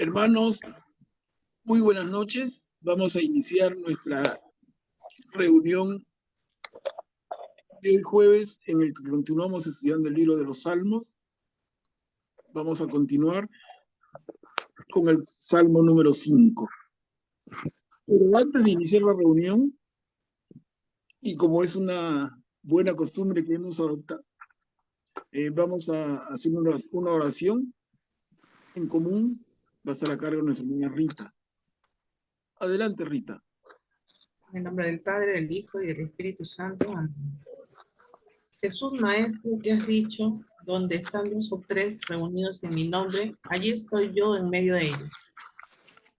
Hermanos, muy buenas noches. Vamos a iniciar nuestra reunión de hoy jueves en el que continuamos estudiando el libro de los Salmos. Vamos a continuar con el Salmo número 5. Pero antes de iniciar la reunión, y como es una buena costumbre que hemos adoptado, vamos a hacer una oración en común. Va a estar a cargo de nuestra niña Rita. Adelante, Rita. En el nombre del Padre, del Hijo y del Espíritu Santo. Amén. Jesús, Maestro, que has dicho, donde están 2 o 3 reunidos en mi nombre, allí estoy yo en medio de ellos.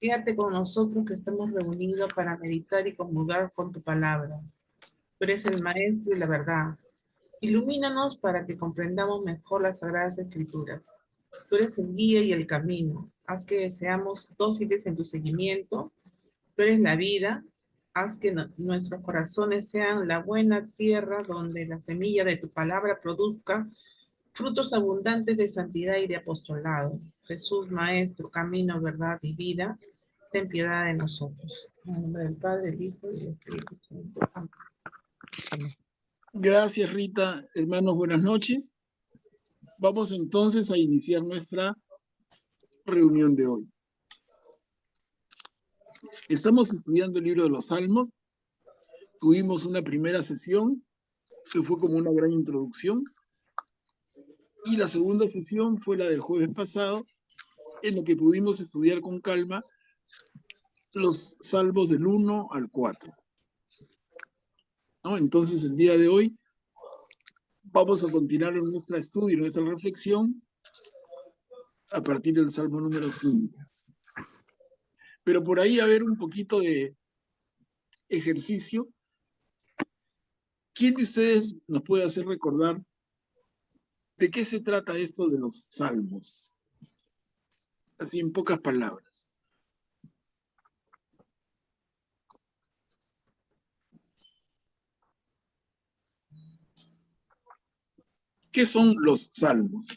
Quédate con nosotros que estamos reunidos para meditar y comulgar con tu palabra. Tú eres el Maestro y la verdad. Ilumínanos para que comprendamos mejor las Sagradas Escrituras. Tú eres el guía y el camino. Haz que seamos dóciles en tu seguimiento. Tú eres la vida. Haz que nuestros corazones sean la buena tierra donde la semilla de tu palabra produzca frutos abundantes de santidad y de apostolado. Jesús, Maestro, camino, verdad y vida, ten piedad de nosotros. En el nombre del Padre, del Hijo y del Espíritu Santo. Amén. Gracias, Rita. Hermanos, buenas noches. Vamos entonces a iniciar nuestra reunión de hoy. Estamos estudiando el libro de los Salmos. Tuvimos una primera sesión que fue como una gran introducción, y la segunda sesión fue la del jueves pasado, en la que pudimos estudiar con calma los salmos del 1 al 4. ¿No? Entonces, el día de hoy vamos a continuar en nuestro estudio, en nuestra reflexión, a partir del salmo número 5. Pero por ahí, a ver, un poquito de ejercicio. ¿Quién de ustedes nos puede hacer recordar de qué se trata esto de los salmos? Así en pocas palabras. ¿Qué son los salmos?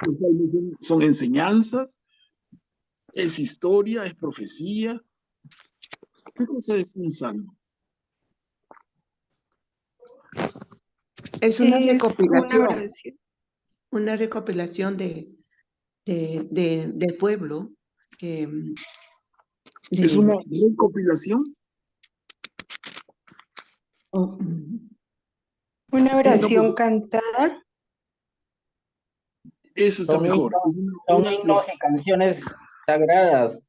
Los salmos son enseñanzas, es historia, es profecía. ¿Qué cosa es un salmo? Es una Una recopilación del pueblo. ¿Es una recopilación? Una oración cantada. Eso está mejor. Son himnos y canciones sagradas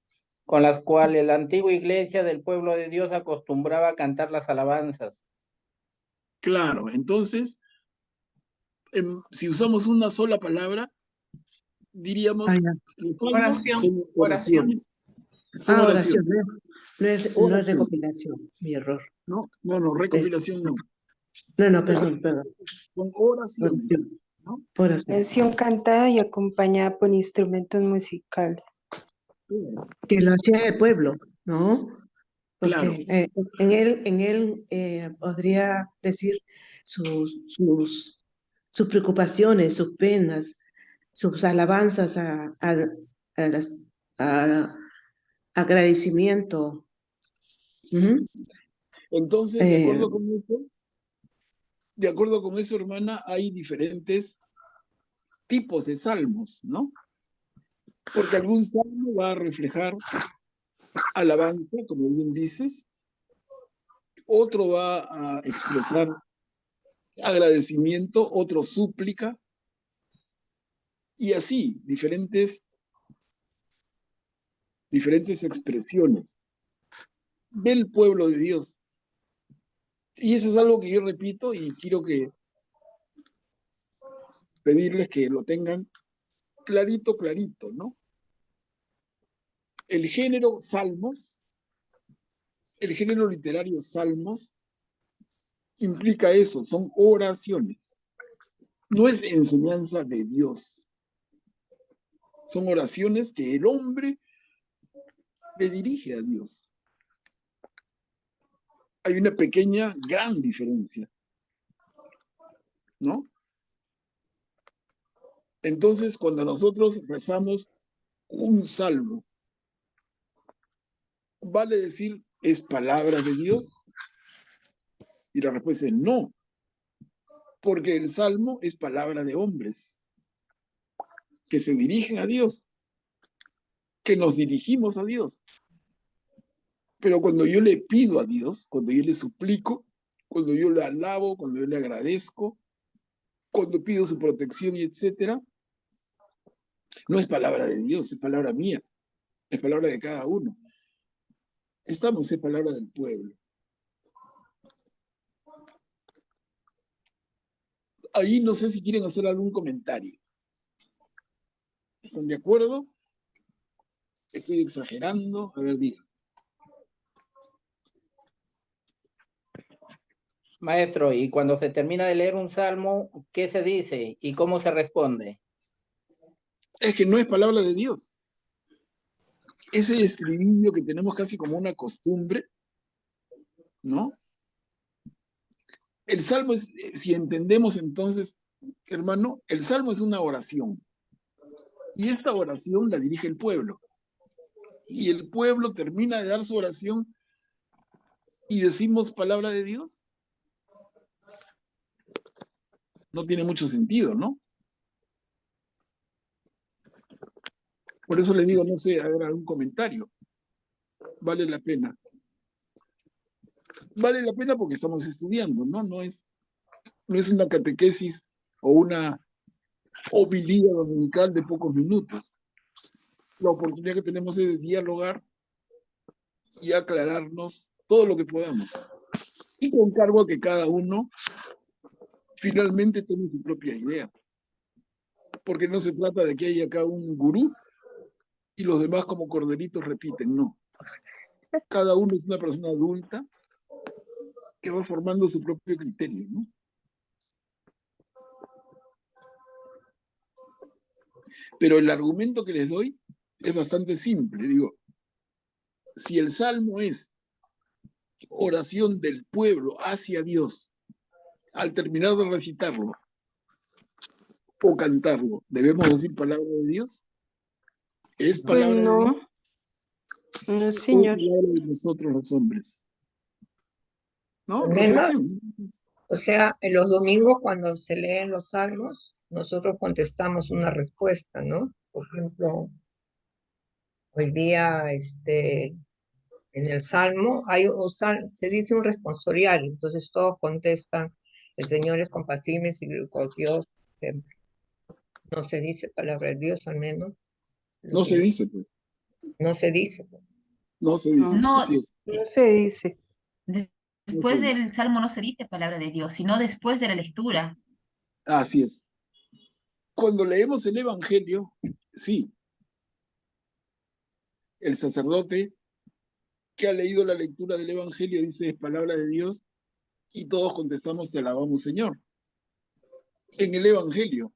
con las cuales la antigua iglesia del pueblo de Dios acostumbraba a cantar las alabanzas. Claro, entonces, si usamos una sola palabra, diríamos oración. Oraciones. Son oraciones. No es recopilación, mi error. No, recopilación no. No, perdón. Son oraciones. ¿No? Oración cantada y acompañada por instrumentos musicales. Que lo hacía el pueblo, ¿no? Porque claro. en él podría decir sus preocupaciones, sus penas, sus alabanzas a agradecimiento. Entonces, de acuerdo con eso, hermana, hay diferentes tipos de salmos, ¿no? Porque algún salmo va a reflejar alabanza, como bien dices, otro va a expresar agradecimiento, otro súplica, y así, diferentes expresiones del pueblo de Dios. Y eso es algo que yo repito y quiero pedirles que lo tengan clarito, ¿no? El género salmos, el género literario salmos, implica eso, son oraciones. No es enseñanza de Dios. Son oraciones que el hombre le dirige a Dios. hay una pequeña, gran diferencia, ¿no? Entonces, cuando nosotros rezamos un salmo, ¿vale decir es palabra de Dios? Y la respuesta es no, porque el salmo es palabra de hombres que se dirigen a Dios, que nos dirigimos a Dios. Pero cuando yo le pido a Dios, cuando yo le suplico, cuando yo le alabo, cuando yo le agradezco, cuando pido su protección y etcétera, no es palabra de Dios, es palabra mía, es palabra de cada uno. Es palabra del pueblo. Ahí no sé si quieren hacer algún comentario. ¿Están de acuerdo? ¿Estoy exagerando? A ver, digan. Maestro, y cuando se termina de leer un salmo, ¿qué se dice y cómo se responde? Es que no es palabra de Dios. Ese estribillo que tenemos casi como una costumbre, ¿no? El salmo es, si entendemos entonces, hermano, el salmo es una oración. Y esta oración la dirige el pueblo. Y el pueblo termina de dar su oración y decimos palabra de Dios. No tiene mucho sentido, ¿no? Por eso le digo, no sé, a ver, algún comentario. Vale la pena. Vale la pena porque estamos estudiando, ¿no? No es una catequesis o una homilía dominical de pocos minutos. La oportunidad que tenemos es de dialogar y aclararnos todo lo que podamos. Y con cargo a que cada uno finalmente tome su propia idea. Porque no se trata de que haya acá un gurú y los demás como corderitos repiten, no. Cada uno es una persona adulta que va formando su propio criterio, ¿no? Pero el argumento que les doy es bastante simple. Digo, si el salmo es oración del pueblo hacia Dios, al terminar de recitarlo o cantarlo, ¿debemos decir palabra de Dios? ¿Es palabra de Dios? No, no, ¿O es señor. palabra de nosotros los hombres? ¿No? Nena, Reflexión. o sea, en los domingos cuando se leen los salmos, nosotros contestamos una respuesta, ¿no? Por ejemplo, hoy día, en el salmo se dice un responsorial, entonces todos contestan, el Señor es compasivo y misericordioso. No se dice palabra de Dios, al menos. No se dice, pues. No se dice. No se dice. No, Así es. no se dice. No se Después dice. del salmo no se dice palabra de Dios, sino después de la lectura. Así es. Cuando leemos el Evangelio, sí, el sacerdote que ha leído la lectura del Evangelio dice es palabra de Dios y todos contestamos te alabamos, Señor. En el Evangelio.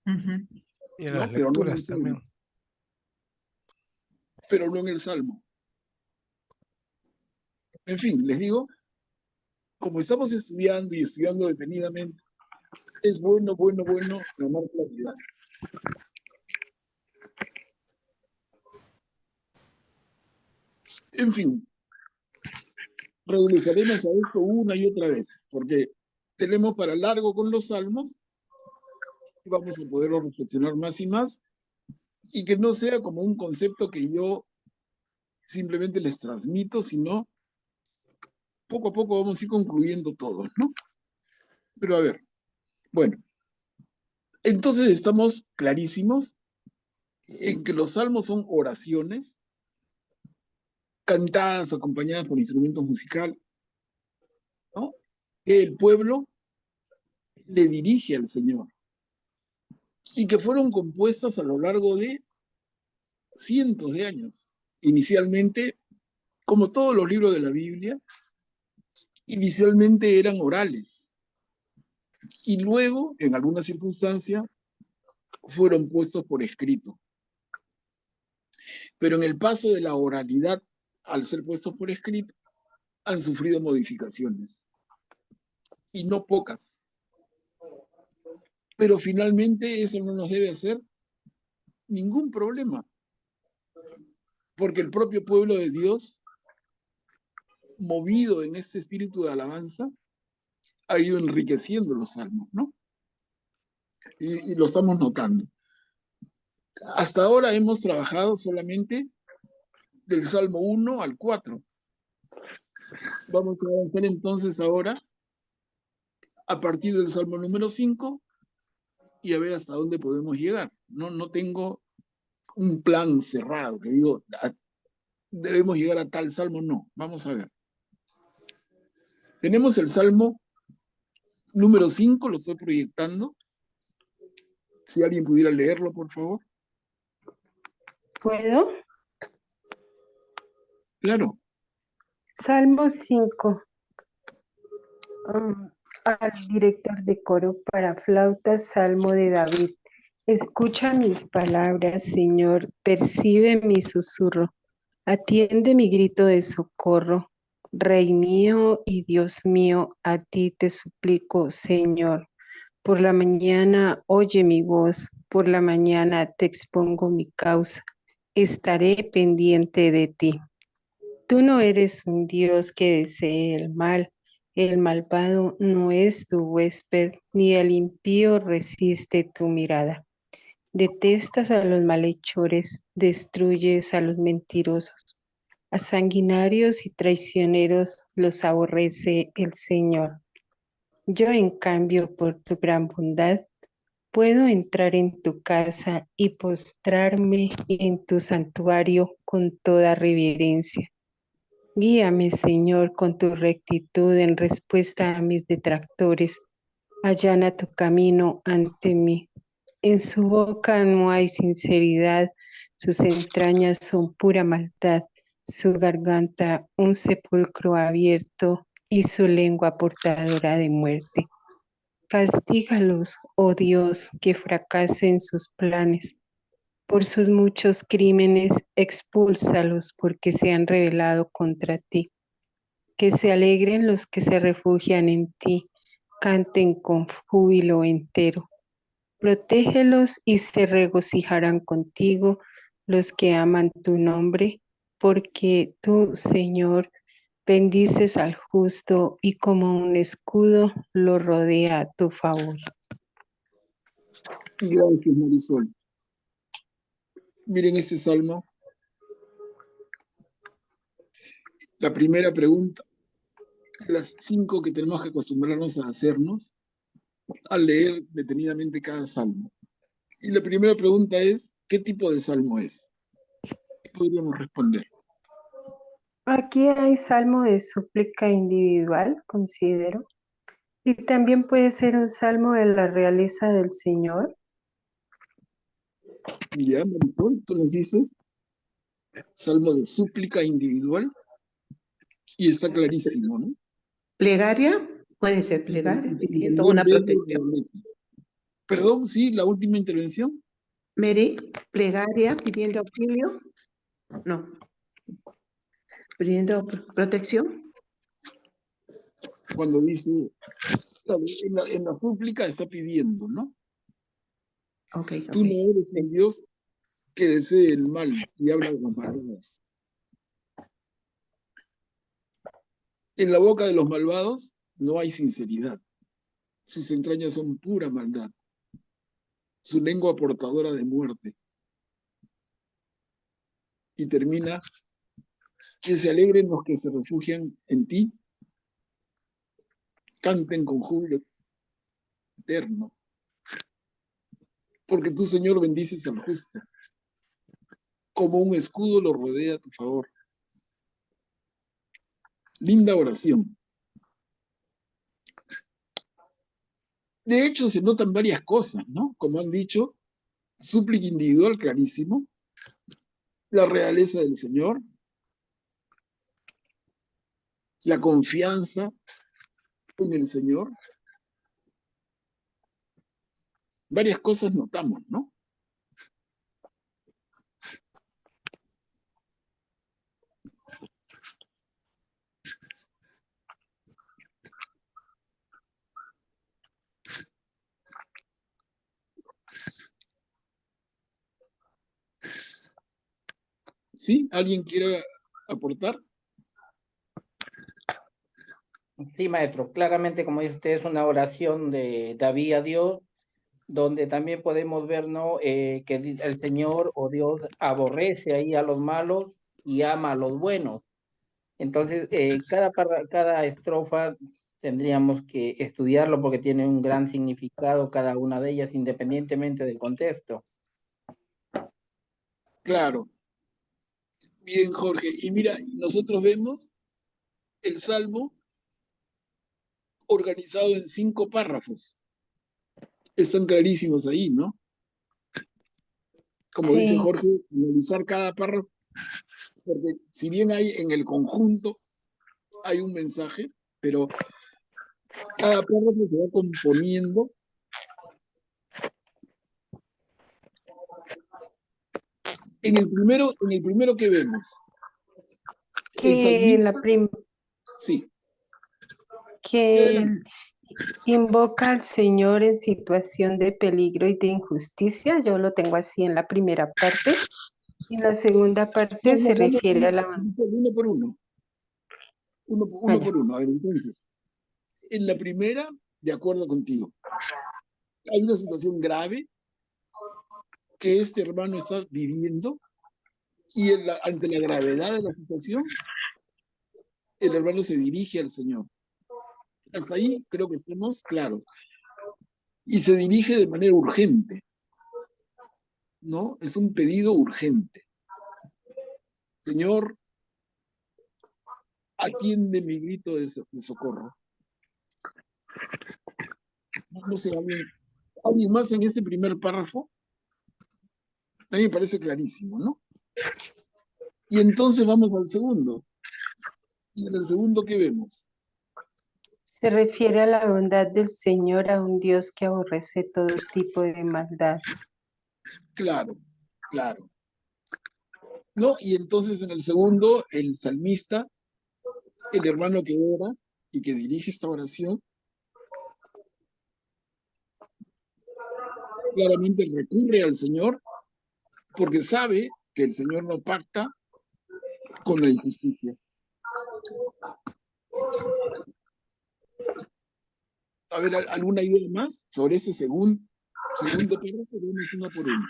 Ujú. Y en ¿no? las Pero no en el lecturas Salmo. también. Pero no en el Salmo. En fin, les digo, como estamos estudiando y estudiando detenidamente, es bueno ganar claridad. En fin, regresaremos a esto una y otra vez, porque tenemos para largo con los salmos y vamos a poderlo reflexionar más y más, y que no sea como un concepto que yo simplemente les transmito, sino poco a poco vamos a ir concluyendo todo, ¿no? Pero a ver, bueno, entonces estamos clarísimos en que los salmos son oraciones cantadas, acompañadas por instrumentos musicales, ¿no? Que el pueblo le dirige al Señor y que fueron compuestas a lo largo de cientos de años. Inicialmente, como todos los libros de la Biblia, inicialmente eran orales y luego, en algunas circunstancias, fueron puestos por escrito. Pero en el paso de la oralidad, al ser puestos por escrito, han sufrido modificaciones, y no pocas. Pero finalmente eso no nos debe hacer ningún problema, porque el propio pueblo de Dios, movido en este espíritu de alabanza, ha ido enriqueciendo los salmos, ¿no? Y lo estamos notando. Hasta ahora hemos trabajado solamente del Salmo 1 al 4. Vamos a avanzar entonces ahora a partir del Salmo número 5 y a ver hasta dónde podemos llegar. No tengo un plan cerrado que digo, debemos llegar a tal salmo, no. Vamos a ver. Tenemos el Salmo número 5, lo estoy proyectando. Si alguien pudiera leerlo, por favor. ¿Puedo? Claro. Salmo 5. Al director de coro para flauta, Salmo de David. Escucha mis palabras, Señor, percibe mi susurro, atiende mi grito de socorro. Rey mío y Dios mío, a ti te suplico, Señor. Por la mañana oye mi voz, por la mañana te expongo mi causa. Estaré pendiente de ti. Tú no eres un Dios que desee el malvado no es tu huésped, ni el impío resiste tu mirada. Detestas a los malhechores, destruyes a los mentirosos. A sanguinarios y traicioneros los aborrece el Señor. Yo, en cambio, por tu gran bondad, puedo entrar en tu casa y postrarme en tu santuario con toda reverencia. Guíame, Señor, con tu rectitud en respuesta a mis detractores. Allana tu camino ante mí. En su boca no hay sinceridad, sus entrañas son pura maldad, su garganta un sepulcro abierto y su lengua portadora de muerte. Castígalos, oh Dios, que fracasen sus planes. Por sus muchos crímenes, expúlsalos porque se han rebelado contra ti. Que se alegren los que se refugian en ti, canten con júbilo entero. Protégelos y se regocijarán contigo los que aman tu nombre, porque tú, Señor, bendices al justo y como un escudo lo rodea a tu favor. Gracias, Marisol. Miren este salmo. La primera pregunta, las 5 que tenemos que acostumbrarnos a hacernos al leer detenidamente cada salmo. Y la primera pregunta es, ¿qué tipo de salmo es? ¿Qué podríamos responder? Aquí hay salmo de súplica individual, considero, y también puede ser un salmo de la realeza del Señor. Ya, Marisol, tú nos dices, salmo de súplica individual, y está clarísimo, ¿no? Plegaria, puede ser plegaria, pidiendo una protección. Perdón, sí, la última intervención. Mary, plegaria, pidiendo auxilio. No. Pidiendo protección. Cuando dice, en la súplica está pidiendo, ¿no? Okay. Tú no eres un Dios que desee el mal y habla de los malvados. En la boca de los malvados no hay sinceridad. Sus entrañas son pura maldad. Su lengua portadora de muerte. Y termina, que se alegren los que se refugian en ti, canten con júbilo eterno. Porque tú, Señor, bendices al justo. Como un escudo lo rodea a tu favor. Linda oración. De hecho, se notan varias cosas, ¿no? Como han dicho, súplica individual clarísimo, la realeza del Señor, la confianza en el Señor. Varias cosas notamos, ¿no? ¿Sí? ¿Alguien quiere aportar? Sí, maestro, claramente, como dice usted, es una oración de David a Dios, donde también podemos ver, ¿no? Que el Señor o Dios aborrece ahí a los malos y ama a los buenos. Entonces, cada estrofa tendríamos que estudiarlo porque tiene un gran significado cada una de ellas, independientemente del contexto. Claro. Bien, Jorge. Y mira, nosotros vemos el Salmo organizado en 5 párrafos. Están clarísimos ahí, ¿no? Como dice Sí, Jorge, analizar cada párrafo, porque si bien hay en el conjunto, hay un mensaje, pero cada párrafo se va componiendo. En el primero que vemos, el que salmista, sí, que adelante. invoca al Señor en situación de peligro y de injusticia. Yo lo tengo así en la primera parte. Y la segunda parte No, se refiere a la... uno por uno, uno Vaya. por uno. A ver, entonces, en la primera, de acuerdo contigo, hay una situación grave que este hermano está viviendo y ante la gravedad de la situación, el hermano se dirige al Señor. Hasta ahí creo que estamos claros. Y se dirige de manera urgente, ¿no? Es un pedido urgente. Señor, atiende mi grito de socorro. No sé, alguien más en ese primer párrafo. A mí me parece clarísimo, ¿no? Y entonces vamos al segundo. Y en el segundo, ¿qué vemos? Se refiere a la bondad del Señor, a un Dios que aborrece todo tipo de maldad. Claro, claro. ¿No? Y entonces en el segundo, el salmista, el hermano que ora y que dirige esta oración, claramente recurre al Señor porque sabe que el Señor no pacta con la injusticia. A ver, ¿alguna idea más sobre ese segundo párrafo? Vamos uno por uno.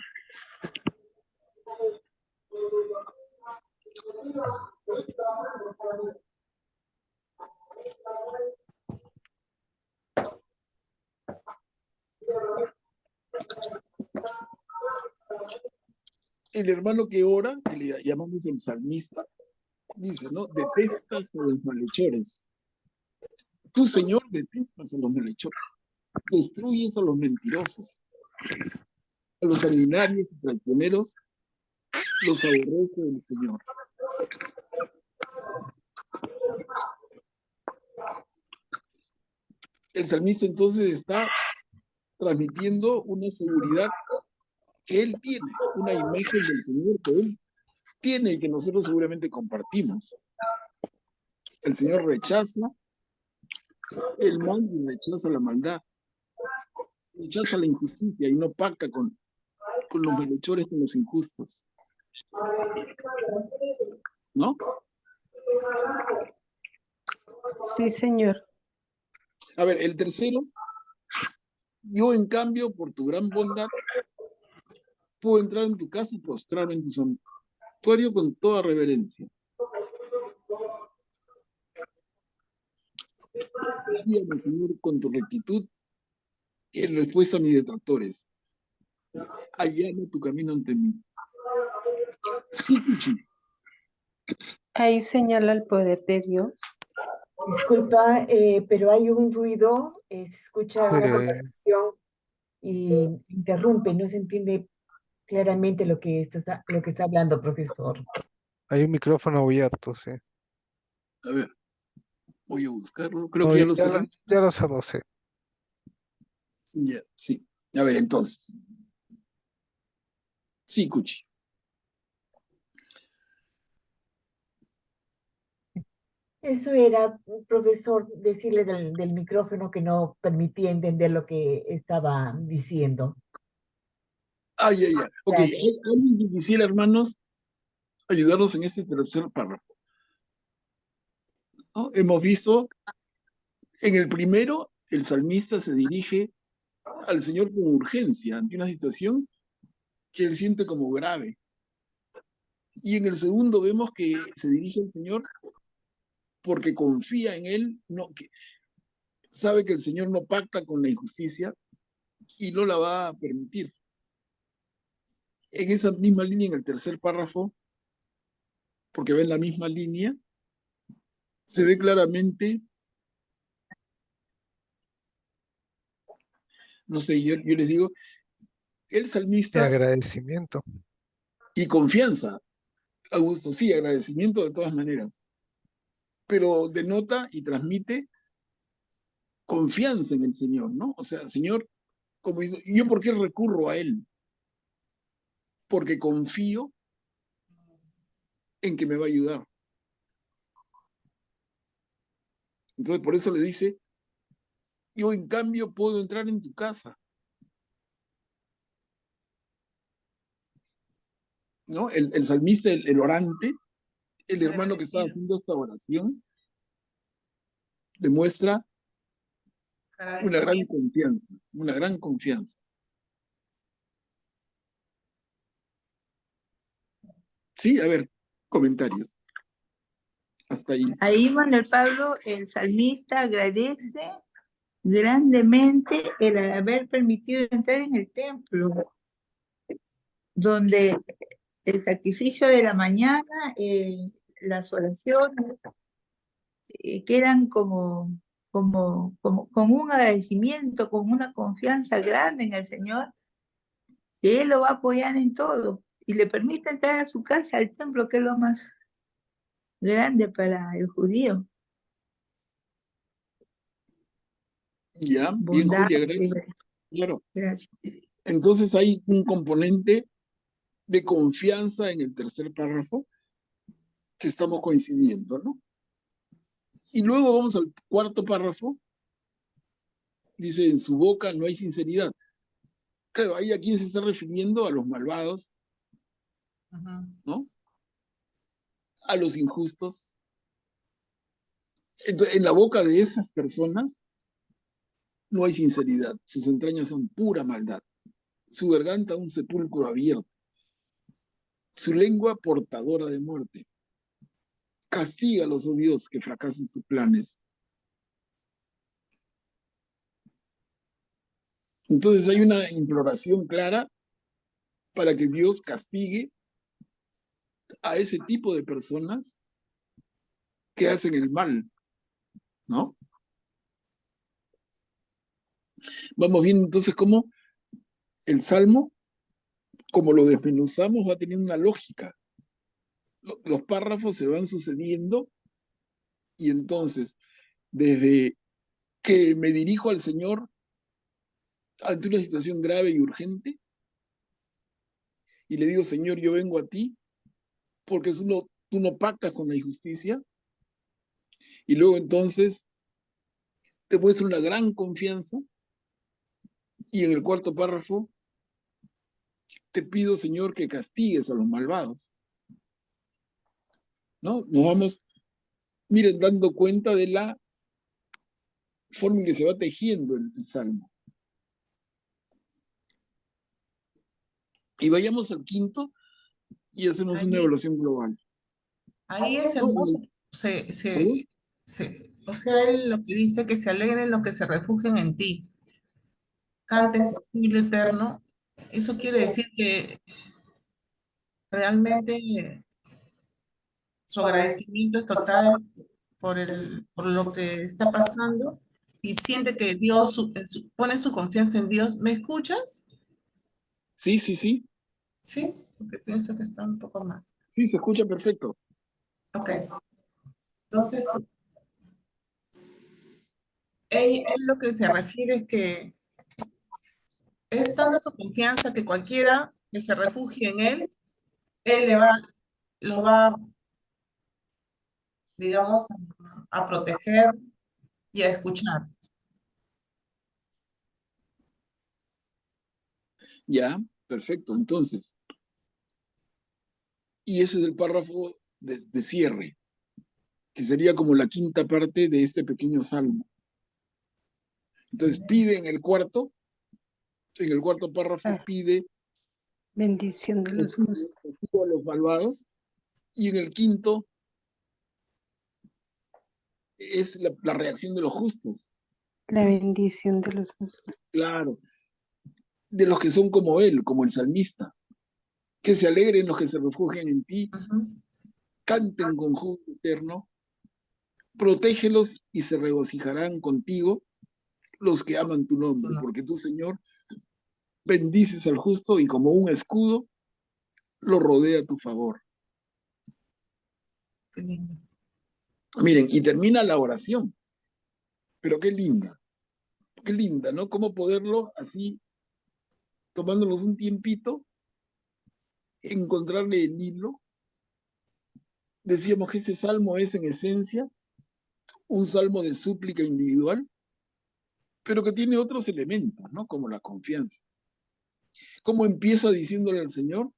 El hermano que ora, que le llamamos el salmista, dice, ¿no? Detestas a los malhechores. Tú, Señor, detestas a los malhechores. Destruyes a los mentirosos. A los sanguinarios y traicioneros los aborrece el Señor. El salmista entonces está transmitiendo una seguridad que él tiene, una imagen del Señor que él tiene y que nosotros seguramente compartimos. El Señor rechaza el mal y rechaza la maldad, rechaza la injusticia y no pacta con los malhechores, con los injustos. ¿No? Sí, Señor. A ver, el tercero, yo en cambio, por tu gran bondad, puedo entrar en tu casa y postrarme en tu santuario con toda reverencia. Guíame, Señor, con tu rectitud en respuesta a mis detractores. Allana tu camino ante mí. Ahí señala el poder de Dios. Disculpa, pero hay un ruido, se escucha una conversación y interrumpe, no se entiende claramente lo que está hablando, profesor. Hay un micrófono abierto, sí. A ver, voy a buscarlo. Creo No, que ya lo cerré. ya lo cerró, sí. Ya, sí. A ver, entonces. Sí, Cuchi. Eso era, profesor, decirle del micrófono que no permitía entender lo que estaba diciendo. Ah, ya, ya. Ok, ¿alguien que quisiera, hermanos, ayudarnos en este tercer párrafo, ¿no? Hemos visto, en el primero, el salmista se dirige al Señor con urgencia ante una situación que él siente como grave. Y en el segundo vemos que se dirige al Señor porque confía en Él, no, que sabe que el Señor no pacta con la injusticia y no la va a permitir. En esa misma línea, en el tercer párrafo, porque va en la misma línea, se ve claramente, no sé, yo les digo, el De salmista agradecimiento. y confianza, Augusto, sí, agradecimiento de todas maneras, pero denota y transmite confianza en el Señor, ¿no? O sea, Señor, como dice, ¿yo por qué recurro a Él? Porque confío en que me va a ayudar. Entonces, por eso le dice, yo en cambio puedo entrar en tu casa, ¿no? El salmista, el orante, el hermano que estaba haciendo esta oración, demuestra una gran confianza, una gran confianza. Sí, a ver, comentarios. Hasta ahí. Ahí Manuel Pablo, el salmista, agradece grandemente el haber permitido entrar en el templo, donde el sacrificio de la mañana, las oraciones, quedan con un agradecimiento, con una confianza grande en el Señor, que Él lo va a apoyar en todo y le permite entrar a su casa, al templo, que es lo más grande para el judío. Ya, bien, Bondad. Julia, gracias. Claro. Gracias. Entonces hay un componente de confianza en el tercer párrafo que estamos coincidiendo, ¿no? Y luego vamos al cuarto párrafo. Dice, en su boca no hay sinceridad. Claro, ahí a quién se está refiriendo, a los malvados, ¿no? A los injustos. Entonces, en la boca de esas personas no hay sinceridad. Sus entrañas son pura maldad. Su garganta un sepulcro abierto. Su lengua portadora de muerte. Castígalos, oh Dios, que fracasen sus planes. Entonces hay una imploración clara para que Dios castigue a ese tipo de personas que hacen el mal, ¿no? Vamos viendo entonces cómo el Salmo, como lo desmenuzamos, va teniendo una lógica. Los párrafos se van sucediendo y entonces, desde que me dirijo al Señor ante una situación grave y urgente y le digo, Señor, yo vengo a ti porque tú no pactas con la injusticia, y luego entonces te muestro una gran confianza y en el cuarto párrafo te pido, Señor, que castigues a los malvados, ¿no? Nos vamos, miren, dando cuenta de la forma en que se va tejiendo el Salmo. Y vayamos al quinto y hacemos una evaluación global. Ahí es No, hermoso. ¿Perdón? O sea, él lo que dice, que se alegren en lo que se refugien en ti. Canten contigo eterno. Eso quiere decir que realmente su agradecimiento es total por lo que está pasando y siente que Dios pone su confianza en Dios. ¿Me escuchas? Sí, sí, sí. Sí, porque pienso que está un poco mal. Sí, se escucha perfecto. Ok. Entonces, él lo que se refiere es que es tanta su confianza que cualquiera que se refugie en él lo va, digamos, a proteger y a escuchar. Ya, perfecto. Entonces, Y ese es el párrafo de cierre, que sería como la quinta parte de este pequeño salmo. Entonces pide en el cuarto párrafo pide bendición de los justos. a los malvados, y en el quinto es la reacción de los justos. La bendición de los justos. Claro, de los que son como él, como el salmista. Que se alegren los que se refugian en ti, canten con júbilo eterno, protégelos y se regocijarán contigo los que aman tu nombre, porque tú, Señor, bendices al justo y como un escudo lo rodea a tu favor. Qué lindo. Miren, y termina la oración, pero qué linda, ¿no? Cómo poderlo así, tomándonos un tiempito, encontrarle el hilo. Decíamos que ese salmo es en esencia un salmo de súplica individual, pero que tiene otros elementos, ¿no? Como la confianza. ¿Cómo empieza diciéndole al Señor?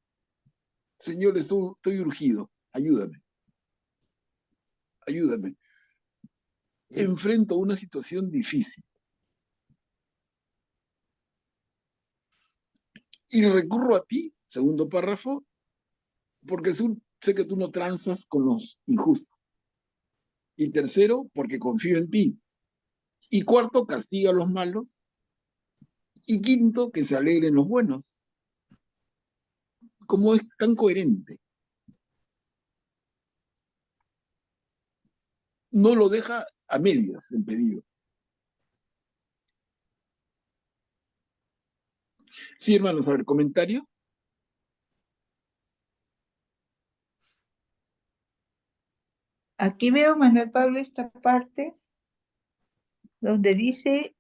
Señor, estoy urgido, ayúdame. Ayúdame. Enfrento una situación difícil. Y recurro a ti, segundo párrafo, porque sé que tú no transas con los injustos. Y tercero, porque confío en ti. Y cuarto, castiga a los malos. Y quinto, que se alegren los buenos. ¿Cómo es tan coherente? No lo deja a medias el pedido. Sí, hermanos, a ver, comentario. Aquí veo, Manuel Pablo, esta parte donde dice,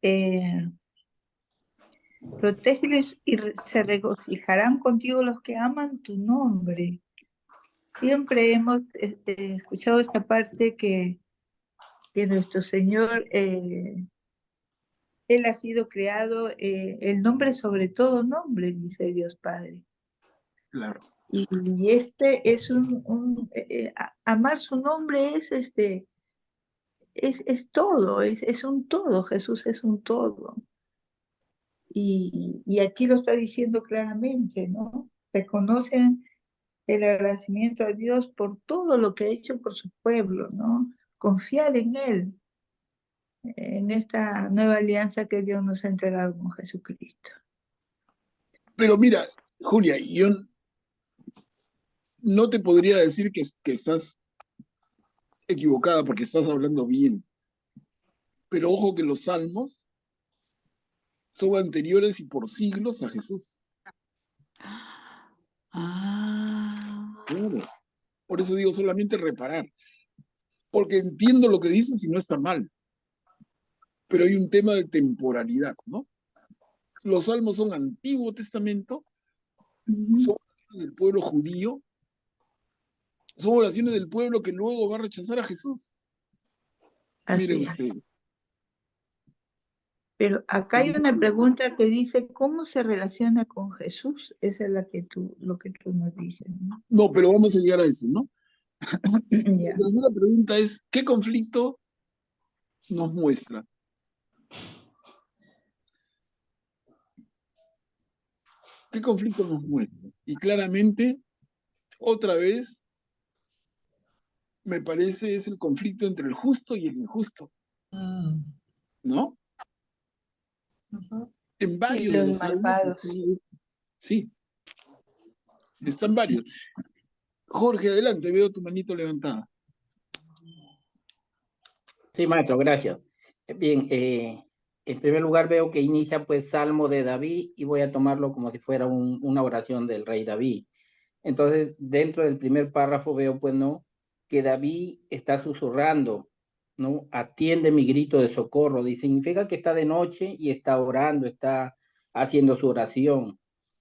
protégeles y se regocijarán contigo los que aman tu nombre. Siempre hemos escuchado esta parte que nuestro Señor, Él ha sido creado, el nombre sobre todo nombre, dice Dios Padre. Claro. Y este es amar su nombre es todo, es un todo, Jesús es un todo. Y aquí lo está diciendo claramente, ¿no? Reconocen el agradecimiento a Dios por todo lo que ha hecho por su pueblo, ¿no? Confiar en Él, en esta nueva alianza que Dios nos ha entregado con Jesucristo. Pero mira, Julia, yo no te podría decir que estás equivocada porque estás hablando bien. Pero ojo que los salmos son anteriores y por siglos a Jesús. Claro. Por eso digo solamente reparar. Porque entiendo lo que dices y no está mal. Pero hay un tema de temporalidad, ¿no? Los salmos son Antiguo Testamento, son oraciones del pueblo judío, son oraciones del pueblo que luego va a rechazar a Jesús. Miren ustedes. Pero acá hay una pregunta que dice, ¿cómo se relaciona con Jesús? Esa es lo que tú nos dices, ¿no? No, pero vamos a llegar a eso, ¿no? Ya. La primera pregunta es, ¿qué conflicto nos muestra? ¿Qué conflicto nos muestra? Y claramente, otra vez, me parece, es el conflicto entre el justo y el injusto, ¿no? En varios de los salmos. Sí, están varios. Jorge, adelante, veo tu manito levantada. Sí, maestro, gracias. Bien, en primer lugar veo que inicia pues Salmo de David y voy a tomarlo como si fuera una oración del rey David. Entonces, dentro del primer párrafo veo pues, ¿no? Que David está susurrando, ¿no? Atiende mi grito de socorro. Y significa que está de noche y está orando, está haciendo su oración.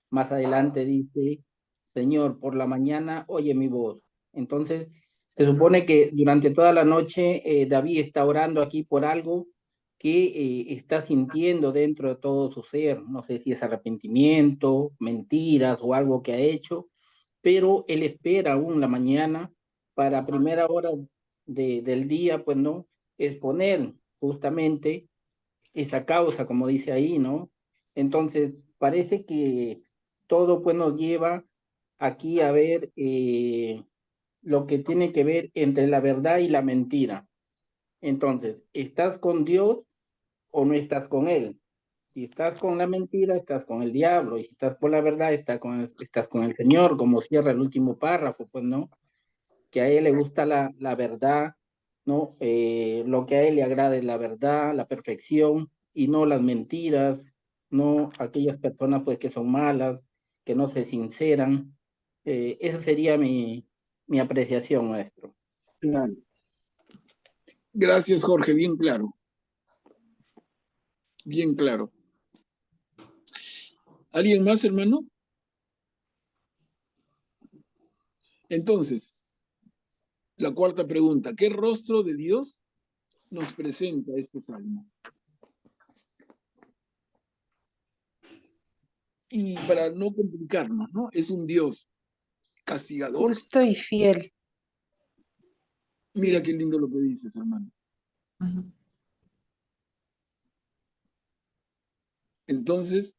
Más adelante dice, Señor, por la mañana oye mi voz. Entonces, se supone que durante toda la noche David está orando aquí por algo que está sintiendo dentro de todo su ser. No sé si es arrepentimiento, mentiras o algo que ha hecho, pero él espera aún la mañana para primera hora del día, pues, ¿no? Exponer justamente esa causa, como dice ahí, ¿no? Entonces, parece que todo, pues, nos lleva aquí a ver lo que tiene que ver entre la verdad y la mentira. Entonces, ¿estás con Dios o no estás con Él? Si estás con la mentira, estás con el diablo, y si estás por la verdad, estás con el Señor, como cierra el último párrafo, pues, ¿no? Que a Él le gusta la verdad, ¿no? Lo que a Él le agrada es la verdad, la perfección, y no las mentiras, no aquellas personas, pues, que son malas, que no se sinceran. Esa sería mi apreciación, maestro. Claro. Gracias, Jorge, bien claro. Bien claro. ¿Alguien más, hermanos? Entonces, la cuarta pregunta, ¿qué rostro de Dios nos presenta este salmo? Y para no complicarnos, ¿no? Es un Dios castigador. Justo y fiel. Mira qué lindo lo que dices, hermano. Entonces,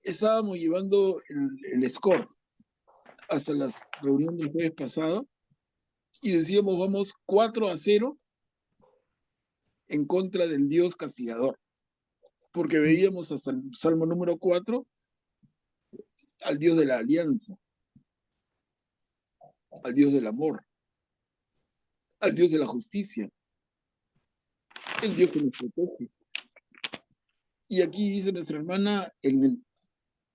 estábamos llevando el score hasta las reuniones del jueves pasado y decíamos, vamos 4-0 en contra del Dios castigador, porque veíamos hasta el Salmo número 4 al Dios de la alianza, al Dios del amor, al Dios de la justicia, el Dios que nos protege. Y aquí dice nuestra hermana, en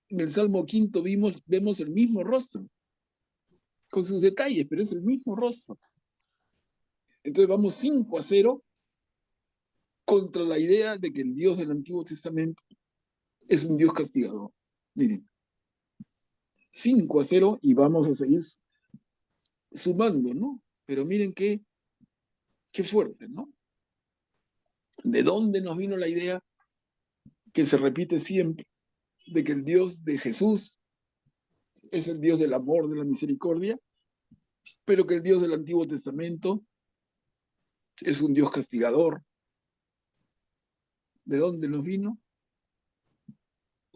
el Salmo 5 vemos el mismo rostro, con sus detalles, pero es el mismo rostro. Entonces vamos 5-0 contra la idea de que el Dios del Antiguo Testamento es un Dios castigador. Miren, 5-0 y vamos a seguir sumando, ¿no? Pero miren qué fuerte, ¿no? ¿De dónde nos vino la idea que se repite siempre de que el Dios de Jesús es el Dios del amor, de la misericordia, pero que el Dios del Antiguo Testamento es un Dios castigador? ¿De dónde nos vino?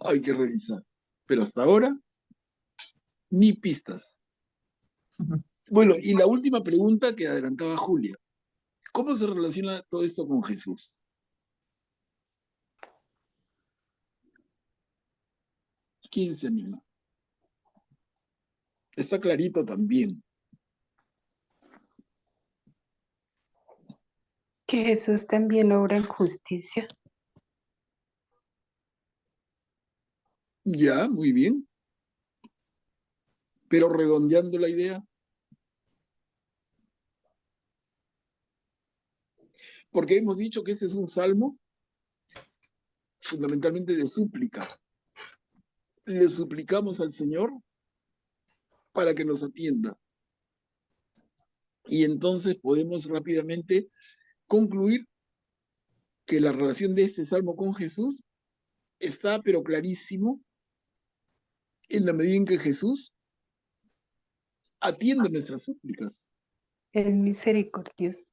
Hay que revisar. Pero hasta ahora, ni pistas. Bueno, y la última pregunta que adelantaba Julia. ¿Cómo se relaciona todo esto con Jesús? ¿Quién se anima? Está clarito también. Que Jesús también obra en justicia. Ya, muy bien. Pero redondeando la idea, porque hemos dicho que este es un salmo fundamentalmente de súplica. Le suplicamos al Señor para que nos atienda. Y entonces podemos rápidamente concluir que la relación de este salmo con Jesús está, pero clarísimo, en la medida en que Jesús atiende nuestras súplicas. Es misericordioso.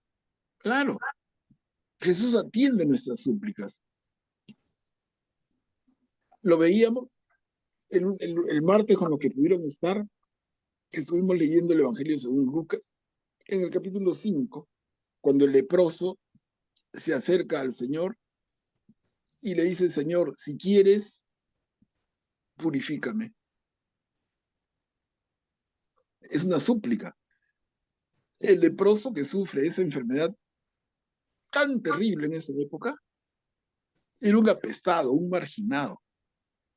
Claro, Jesús atiende nuestras súplicas. Lo veíamos el martes con los que pudieron estar, que estuvimos leyendo el Evangelio según Lucas, en el capítulo 5, cuando el leproso se acerca al Señor y le dice, Señor, si quieres, purifícame. Es una súplica. El leproso que sufre esa enfermedad tan terrible en esa época era un apestado, un marginado.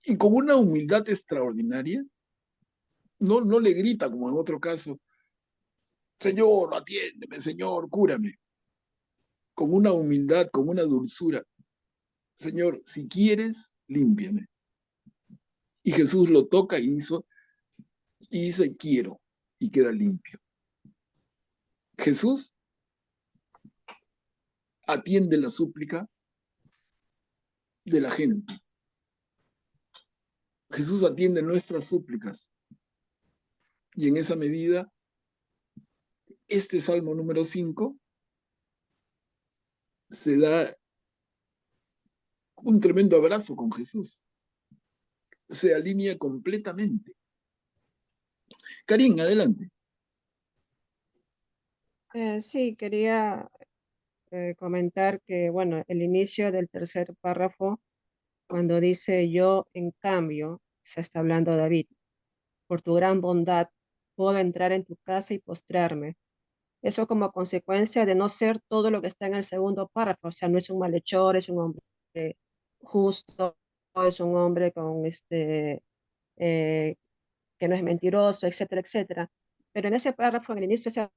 Y con una humildad extraordinaria, no le grita como en otro caso, Señor, atiéndeme, Señor, cúrame. Con una humildad, con una dulzura, Señor, si quieres, límpiame. Y Jesús lo toca y dice, quiero, y queda limpio. Jesús atiende la súplica de la gente. Jesús atiende nuestras súplicas. Y en esa medida, este Salmo número 5 se da un tremendo abrazo con Jesús. Se alinea completamente. Karin, adelante. Sí, quería comentar que, bueno, el inicio del tercer párrafo, cuando dice yo, en cambio, se está hablando de David, por tu gran bondad, puedo entrar en tu casa y postrarme. Eso como consecuencia de no ser todo lo que está en el segundo párrafo, o sea, no es un malhechor, es un hombre justo, es un hombre con eh, que no es mentiroso, etcétera, etcétera. Pero en ese párrafo, en el inicio de ese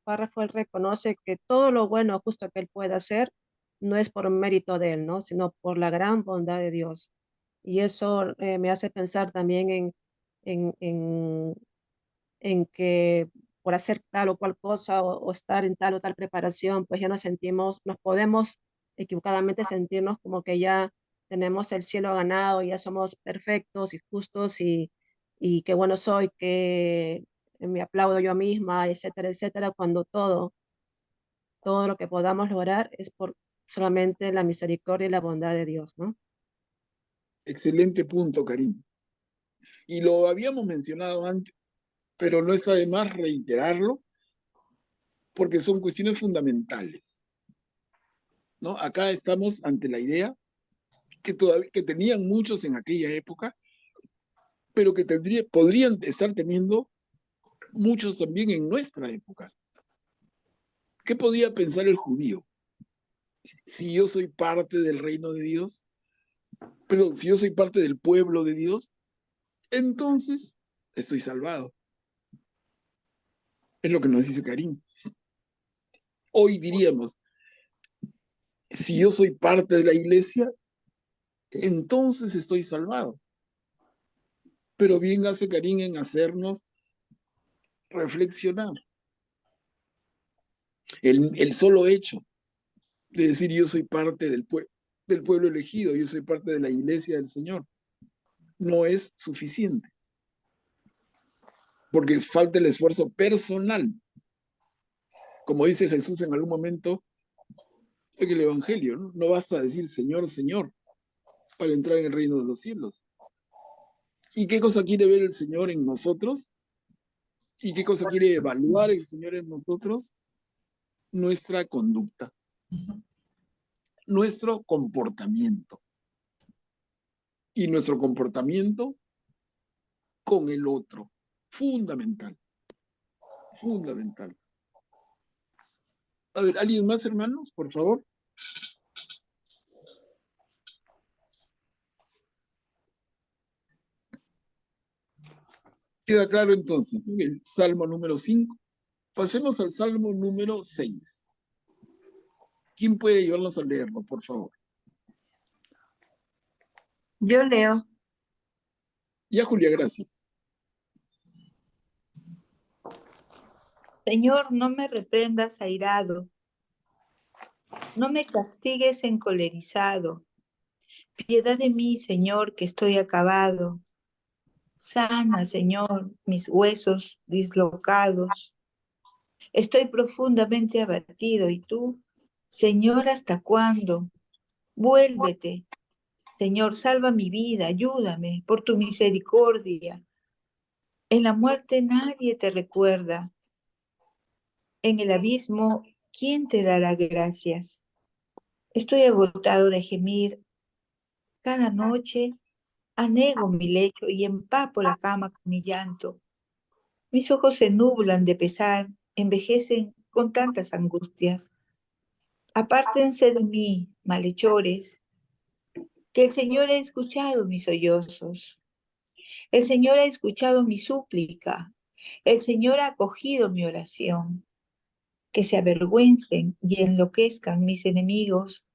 párrafo, él reconoce que todo lo bueno o justo que él puede hacer no es por mérito de él, ¿no? Sino por la gran bondad de Dios. Y eso me hace pensar también en, en, en que por hacer tal o cual cosa o estar en tal o tal preparación, pues ya nos sentimos, nos podemos equivocadamente sentirnos como que ya tenemos el cielo ganado, ya somos perfectos y justos y qué bueno soy, que me aplaudo yo misma, etcétera, etcétera, cuando todo lo que podamos lograr es por solamente la misericordia y la bondad de Dios, ¿no? Excelente punto, Karin. Y lo habíamos mencionado antes, pero no está de más reiterarlo, porque son cuestiones fundamentales, ¿no? Acá estamos ante la idea que tenían muchos en aquella época, pero que podrían estar teniendo muchos también en nuestra época. ¿Qué podía pensar el judío? Si yo soy parte del reino de Dios, perdón, si yo soy parte del pueblo de Dios, entonces estoy salvado. Es lo que nos dice Karim. Hoy diríamos, si yo soy parte de la iglesia, entonces estoy salvado. Pero bien hace Karim en hacernos reflexionar. El solo hecho de decir yo soy parte del pueblo elegido, yo soy parte de la iglesia del Señor, no es suficiente. Porque falta el esfuerzo personal. Como dice Jesús en algún momento en el Evangelio, ¿no? No basta decir Señor, Señor, para entrar en el reino de los cielos. ¿Y qué cosa quiere ver el Señor en nosotros? ¿Y qué cosa quiere evaluar el Señor en nosotros? Nuestra conducta, nuestro comportamiento. Y nuestro comportamiento con el otro. Fundamental. Fundamental. A ver, ¿alguien más, hermanos? Por favor. Queda claro entonces, ¿no? El Salmo número 5. Pasemos al Salmo número 6. ¿Quién puede ayudarnos a leerlo, por favor? Yo leo. Ya, Julia, gracias. Señor, no me reprendas airado, no me castigues encolerizado. Piedad de mí, Señor, que estoy acabado. Sana, Señor, mis huesos dislocados. Estoy profundamente abatido y tú, Señor, ¿hasta cuándo? Vuélvete. Señor, salva mi vida, ayúdame por tu misericordia. En la muerte nadie te recuerda. En el abismo, ¿quién te dará gracias? Estoy agotado de gemir. Cada noche anego mi lecho y empapo la cama con mi llanto. Mis ojos se nublan de pesar, envejecen con tantas angustias. Apártense de mí, malhechores, que el Señor ha escuchado mis sollozos. El Señor ha escuchado mi súplica. El Señor ha acogido mi oración. Que se avergüencen y enloquezcan mis enemigos,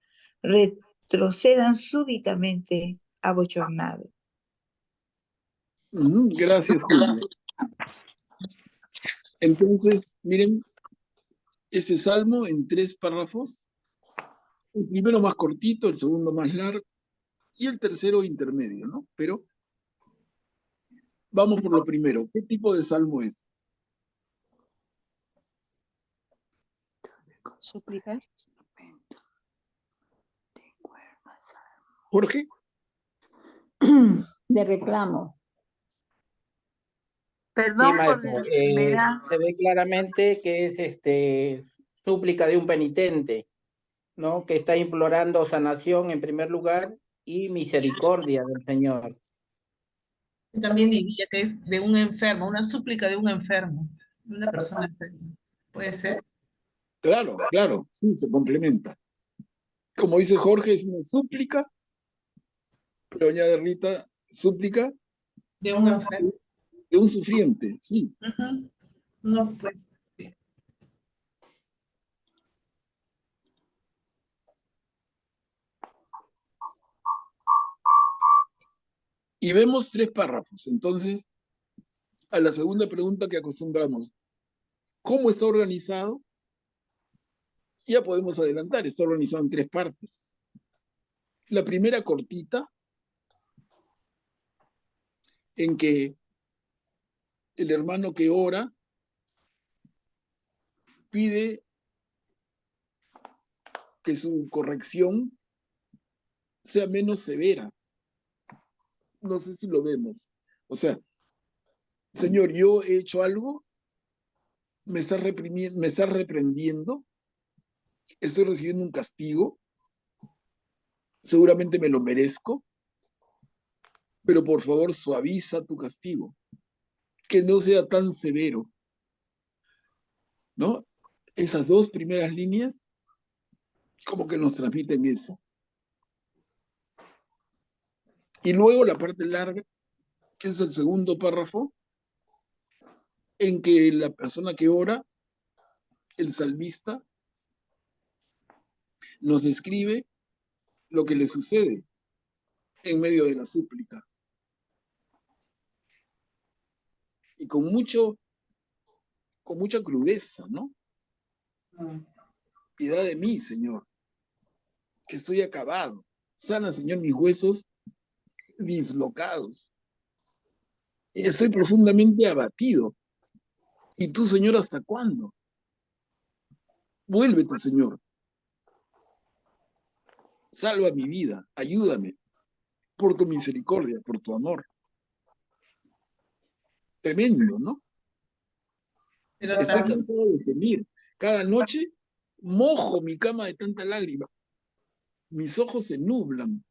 retrocedan súbitamente abochornados. Gracias, Julia. Entonces, miren, ese salmo en 3 párrafos, el primero más cortito, el segundo más largo y el tercero intermedio, ¿no? Pero Vamos por lo primero. ¿Qué tipo de salmo es? Súplica. Jorge. De reclamo. Sí, Perdón por maestro. verá. Se ve claramente que es súplica de un penitente, ¿no? Que está implorando sanación en primer lugar y misericordia del Señor. También diría que es de un enfermo, una súplica de un enfermo, de una persona enferma. ¿Puede ser? Claro, claro, sí, se complementa. Como dice Jorge, es una súplica, pero añade Rita, súplica De un enfermo. de un sufriente, sí. Ujú. No, pues. Sí. Y vemos 3 párrafos. Entonces, a la segunda pregunta que acostumbramos, ¿cómo está organizado? Ya podemos adelantar, está organizado en 3 partes. La primera cortita, en que el hermano que ora pide que su corrección sea menos severa. No sé si lo vemos. O sea, Señor, yo he hecho algo, me estás reprendiendo, estoy recibiendo un castigo, seguramente me lo merezco, pero por favor suaviza tu castigo, que no sea tan severo, ¿no? Esas 2 primeras líneas como que nos transmiten eso. Y luego la parte larga, que es el segundo párrafo, en que la persona que ora, el salmista, nos describe lo que le sucede en medio de la súplica. Y con mucha crudeza, ¿no? Piedad de mí, Señor, que estoy acabado. Sana, Señor, mis huesos dislocados. Estoy profundamente abatido. ¿Y tú, Señor, hasta cuándo? Vuélvete, Señor. Salva mi vida, ayúdame, por tu misericordia, por tu amor. Tremendo, ¿no? Pero Estoy también, cansado de gemir. Cada noche mojo mi cama de tanta lágrima. Mis ojos se nublan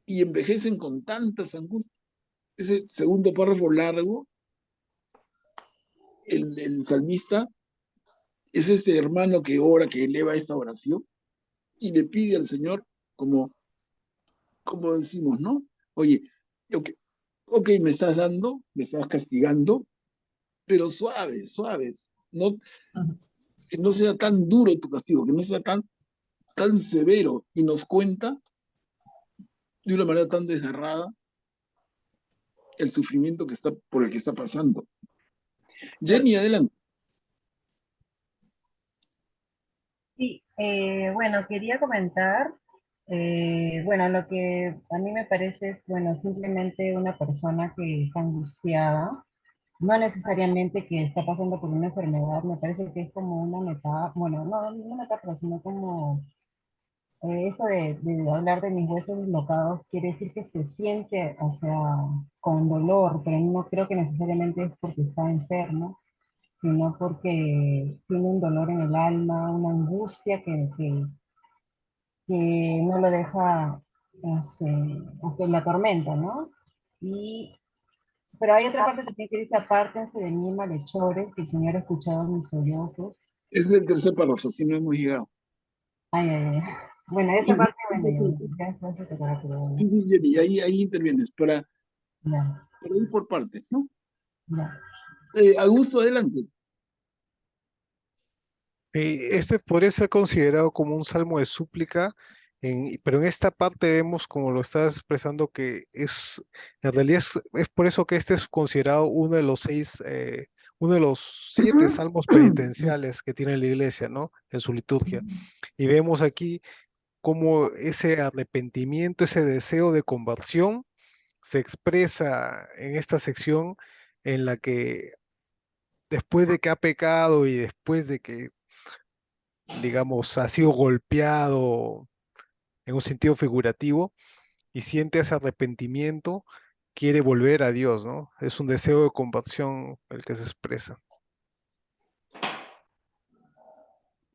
y envejecen con tantas angustias. Ese segundo párrafo largo, el salmista es este hermano que ora, que eleva esta oración y le pide al Señor, como decimos, ¿no? Oye, ok, me estás dando, me estás castigando, pero suave, suaves, no, que no sea tan duro tu castigo, que no sea tan severo, y nos cuenta de una manera tan desgarrada el sufrimiento por el que está pasando. Jenny, adelante. Sí, bueno, quería comentar, bueno, lo que a mí me parece es, bueno, simplemente una persona que está angustiada, no necesariamente que está pasando por una enfermedad, me parece que es como una metáfora, bueno, no una metáfora, sino como eso de hablar de mis huesos dislocados, quiere decir que se siente, o sea, con dolor, pero no creo que necesariamente es porque está enfermo, sino porque tiene un dolor en el alma, una angustia que no lo deja, o que la atormenta, ¿no? Pero hay otra parte también que dice, apártense de mí, malhechores, que el Señor ha escuchado mis sollozos. Es el tercer párrafo, si no hemos llegado. Ay, ay, ay. Bueno, esa parte, bueno, ya después se tocará, pero Sí, sí, Jenny, ahí intervienes para ya, ir por partes, ¿no? ya. Augusto, adelante. Este podría ser considerado como un salmo de súplica, pero en esta parte vemos, como lo estás expresando, que en realidad es por eso que este es considerado uno de los 7 salmos penitenciales que tiene la iglesia, ¿no? En su liturgia. Y vemos aquí cómo ese arrepentimiento, ese deseo de conversión, se expresa en esta sección en la que después de que ha pecado y después de que, digamos, ha sido golpeado en un sentido figurativo y siente ese arrepentimiento, quiere volver a Dios, ¿no? Es un deseo de conversión el que se expresa.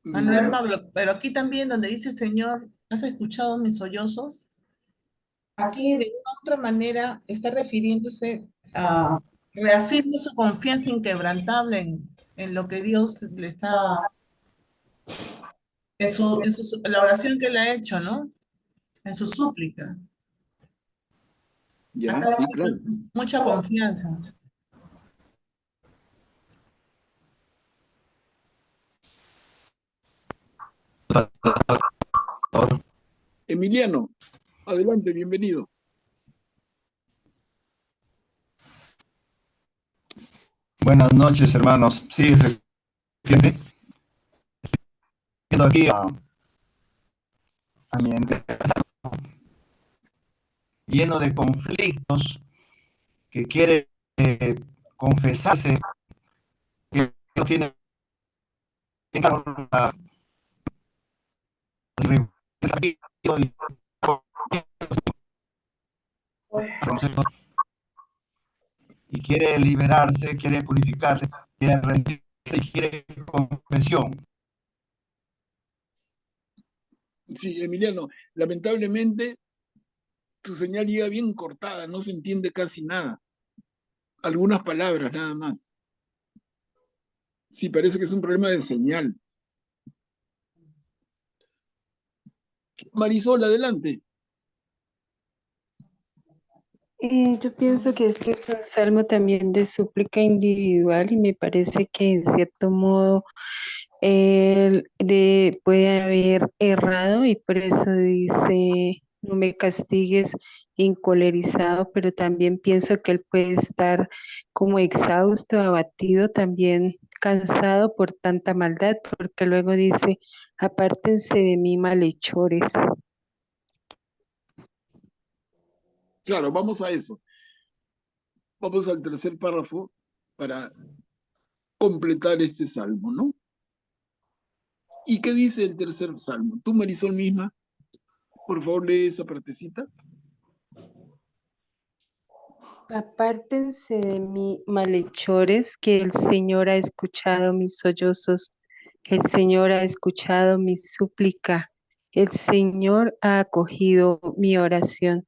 Manuel Pablo, pero aquí también donde dice Señor, ¿has escuchado mis sollozos? Aquí de una otra manera está refiriéndose a reafirma su confianza inquebrantable en lo que Dios le está, la oración que le ha hecho, ¿no? En su súplica. Ya, Acá sí, hay claro. mucha confianza. Emiliano, adelante, bienvenido. Buenas noches, hermanos. Sí, efectivamente, viendo aquí a mi entera, lleno de conflictos, que quiere confesarse que no tiene claro y quiere liberarse, quiere purificarse, quiere rendirse y quiere confesión. Sí, Emiliano, lamentablemente tu señal llega bien cortada, no se entiende casi nada. Algunas palabras nada más. Sí, parece que es un problema de señal. Marisol, adelante. Yo pienso que este es un salmo también de súplica individual y me parece que en cierto modo él puede haber errado y por eso dice, no me castigues encolerizado, pero también pienso que él puede estar como exhausto, abatido, también cansado por tanta maldad, porque luego dice, apártense de mí malhechores. Claro, vamos a eso. Vamos al tercer párrafo para completar este salmo, ¿no? ¿Y qué dice el tercer salmo? Tú, Marisol misma, por favor, lee esa partecita. Apártense de mí, malhechores, que el Señor ha escuchado mis sollozos, el Señor ha escuchado mi súplica, el Señor ha acogido mi oración.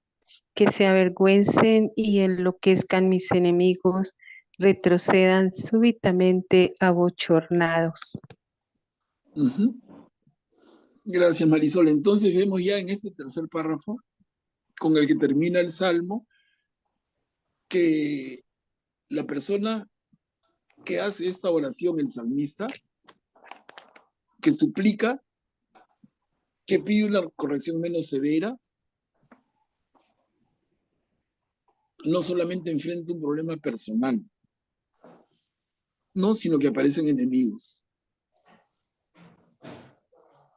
Que se avergüencen y enloquezcan mis enemigos, retrocedan súbitamente abochornados. Gracias, Marisol. Entonces vemos ya en este tercer párrafo, con el que termina el salmo, que la persona que hace esta oración, el salmista, que suplica, que pide una corrección menos severa, no solamente enfrenta un problema personal, no, sino que aparecen enemigos.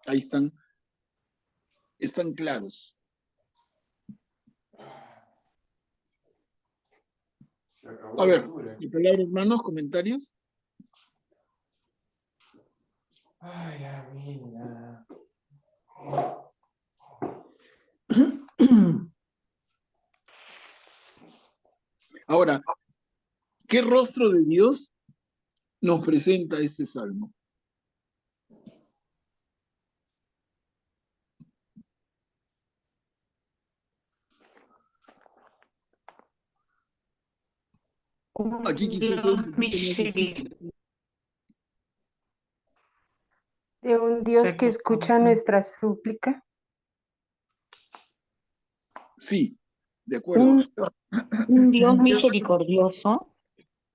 Ahí están claros. A ver, mi palabra, hermanos, comentarios. Ay, amiga. Ahora, ¿qué rostro de Dios nos presenta este salmo? Aquí quizás fue un poquito más difícil. De un Dios que escucha nuestra súplica. Sí, de acuerdo. Un Dios misericordioso.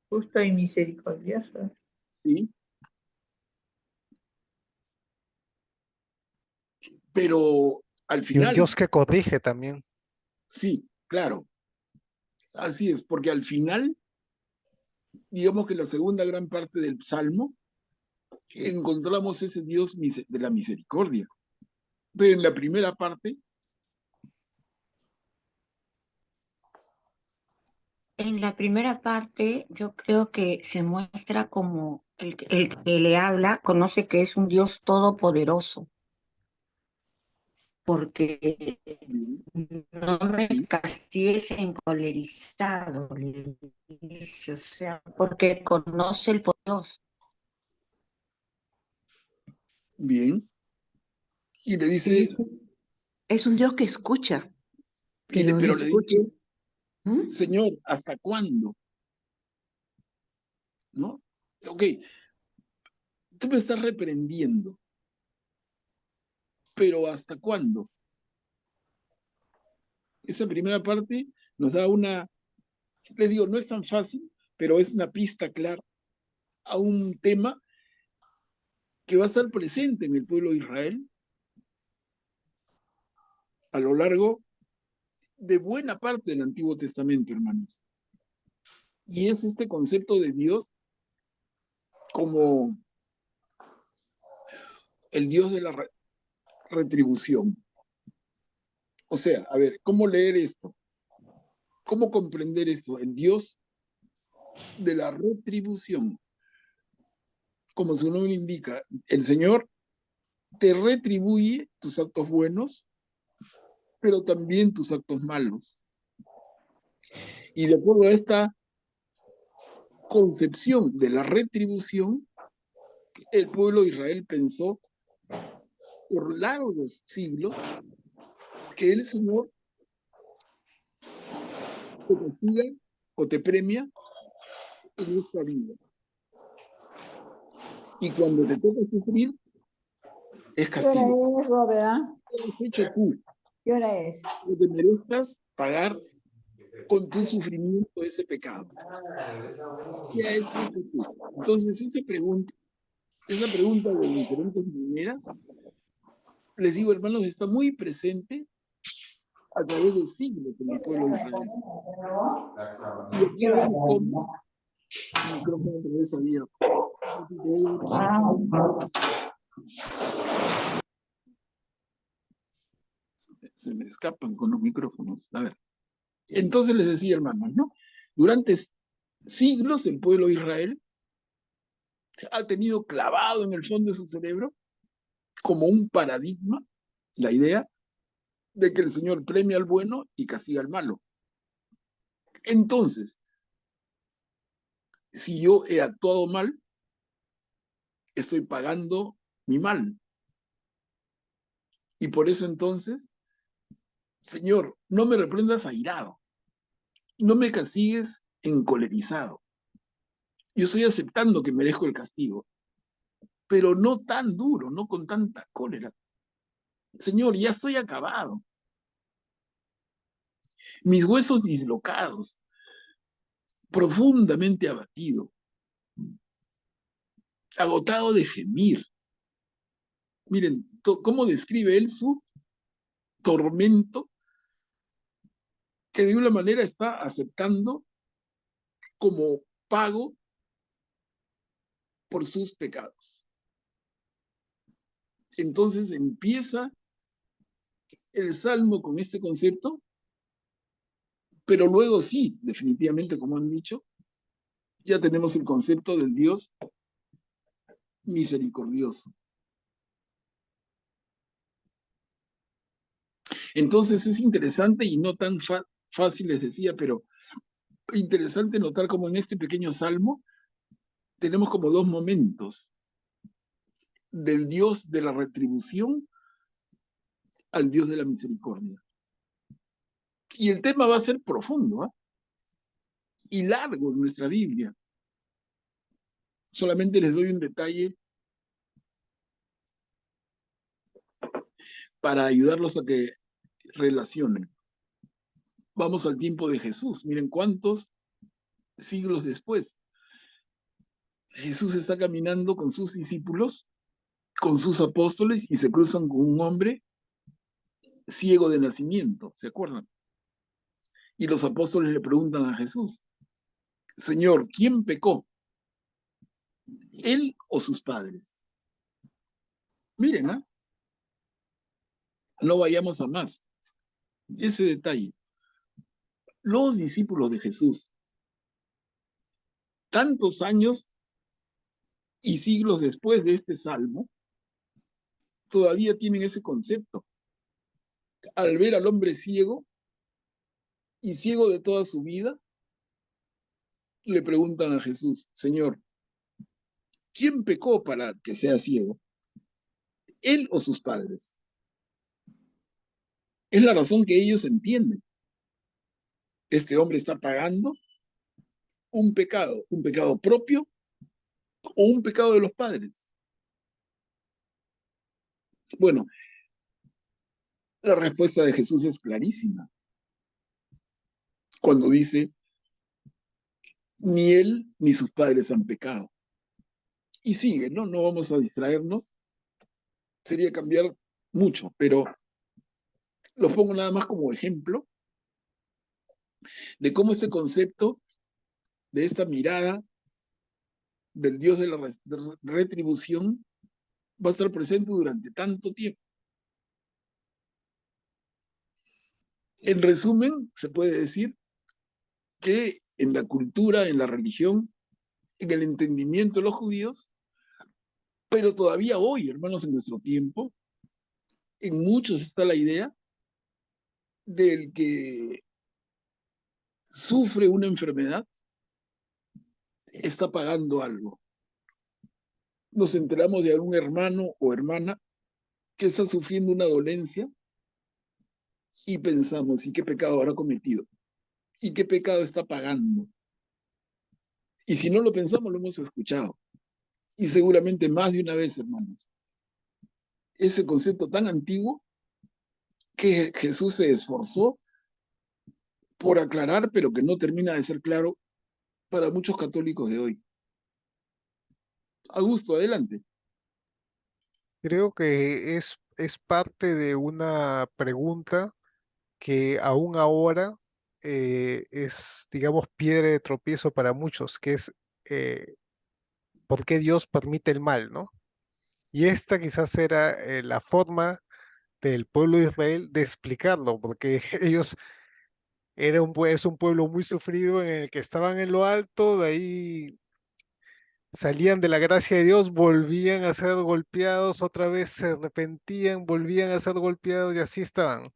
Justo y misericordioso. Sí. Pero al Y un final, Dios que corrige también. sí, claro. Así es, porque al final, digamos que la segunda gran parte del salmo, encontramos ese Dios de la misericordia. Pero en la primera parte, En la primera parte, yo creo que se muestra como el que le habla conoce que es un Dios todopoderoso, porque no me Sí, castigues encolerizado, le dice, o sea, porque conoce el poder de Dios. bien. Y le Y dice, dice, es un Dios que escucha, pero pero le escucha. dice, ¿Mm? Señor, ¿hasta cuándo? ¿No? Ok, tú me estás reprendiendo, pero ¿hasta cuándo? Esa primera parte nos da una, les digo, no es tan fácil, pero es una pista clara a un tema que va a estar presente en el pueblo de Israel a lo largo de buena parte del Antiguo Testamento, hermanos. Y es este concepto de Dios como el Dios de la retribución. O sea, a ver, ¿cómo leer esto? ¿Cómo comprender esto? El Dios de la retribución. Como su nombre indica, el Señor te retribuye tus actos buenos, pero también tus actos malos. Y de acuerdo a esta concepción de la retribución, el pueblo de Israel pensó por largos siglos que el Señor te castiga o te premia en esta vida. Y cuando te toca sufrir, es ¿Qué hora castigo. es, Robert? ¿Qué has hecho tú? ¿Qué hora es? Que te merezcas pagar con tu sufrimiento ese pecado. ¿Qué has hecho tú? Entonces, esa pregunta de diferentes maneras, les digo, hermanos, está muy presente a través de siglos en el pueblo de Israel. Y aquí vemos cómo el micrófono otra vez abierto. Se me escapan con los micrófonos. A ver. Entonces les decía, hermanos, ¿no? Durante siglos el pueblo de Israel ha tenido clavado en el fondo de su cerebro como un paradigma la idea de que el Señor premia al bueno y castiga al malo. Entonces, si yo he actuado mal, estoy pagando mi mal. Y por eso entonces, Señor, no me reprendas airado, no me castigues encolerizado. Yo estoy aceptando que merezco el castigo, pero no tan duro, no con tanta cólera. Señor, ya estoy acabado. Mis huesos dislocados, profundamente abatido, agotado de gemir. Miren, cómo describe él su tormento, que de una manera está aceptando como pago por sus pecados. Entonces empieza el Salmo con este concepto, pero luego sí, definitivamente, como han dicho, ya tenemos el concepto del Dios misericordioso. Entonces es interesante y no tan fácil, les decía, pero interesante notar cómo en este pequeño salmo tenemos como dos momentos: del Dios de la retribución al Dios de la misericordia. Y el tema va a ser profundo, ¿eh? Y largo en nuestra Biblia. Solamente les doy un detalle para ayudarlos a que relacionen. Vamos al tiempo de Jesús. Miren cuántos siglos después. Jesús está caminando con sus discípulos, con sus apóstoles, y se cruzan con un hombre ciego de nacimiento, ¿se acuerdan? Y los apóstoles le preguntan a Jesús: Señor, ¿quién pecó? ¿Él o sus padres? Miren, ¿eh? No vayamos a más. Ese detalle. Los discípulos de Jesús tantos años y siglos después de este salmo, todavía tienen ese concepto. Al ver al hombre ciego y ciego de toda su vida, le preguntan a Jesús, Señor, ¿quién pecó para que sea ciego? ¿Él o sus padres? Es la razón que ellos entienden. Este hombre está pagando un pecado propio o un pecado de los padres. Bueno, la respuesta de Jesús es clarísima. Cuando dice, ni él ni sus padres han pecado. Y sigue, ¿no? No vamos a distraernos. Sería cambiar mucho, pero los pongo nada más como ejemplo de cómo este concepto, de esta mirada del Dios de la retribución, va a estar presente durante tanto tiempo. En resumen, se puede decir que en la cultura, en la religión, en el entendimiento de los judíos, pero todavía hoy, hermanos, en nuestro tiempo, en muchos está la idea del que sufre una enfermedad, está pagando algo. Nos enteramos de algún hermano o hermana que está sufriendo una dolencia y pensamos, ¿y qué pecado habrá cometido? ¿Y qué pecado está pagando? Y si no lo pensamos, lo hemos escuchado. Y seguramente más de una vez, hermanos. Ese concepto tan antiguo que Jesús se esforzó por aclarar, pero que no termina de ser claro para muchos católicos de hoy. Augusto, adelante. Creo que es parte de una pregunta que aún ahora es, digamos, piedra de tropiezo para muchos, que es ¿por qué Dios permite el mal, ¿no? Y esta quizás era la forma del pueblo de Israel de explicarlo, porque ellos es un pueblo muy sufrido en el que estaban en lo alto, de ahí salían de la gracia de Dios, volvían a ser golpeados, otra vez se arrepentían, volvían a ser golpeados y así estaban.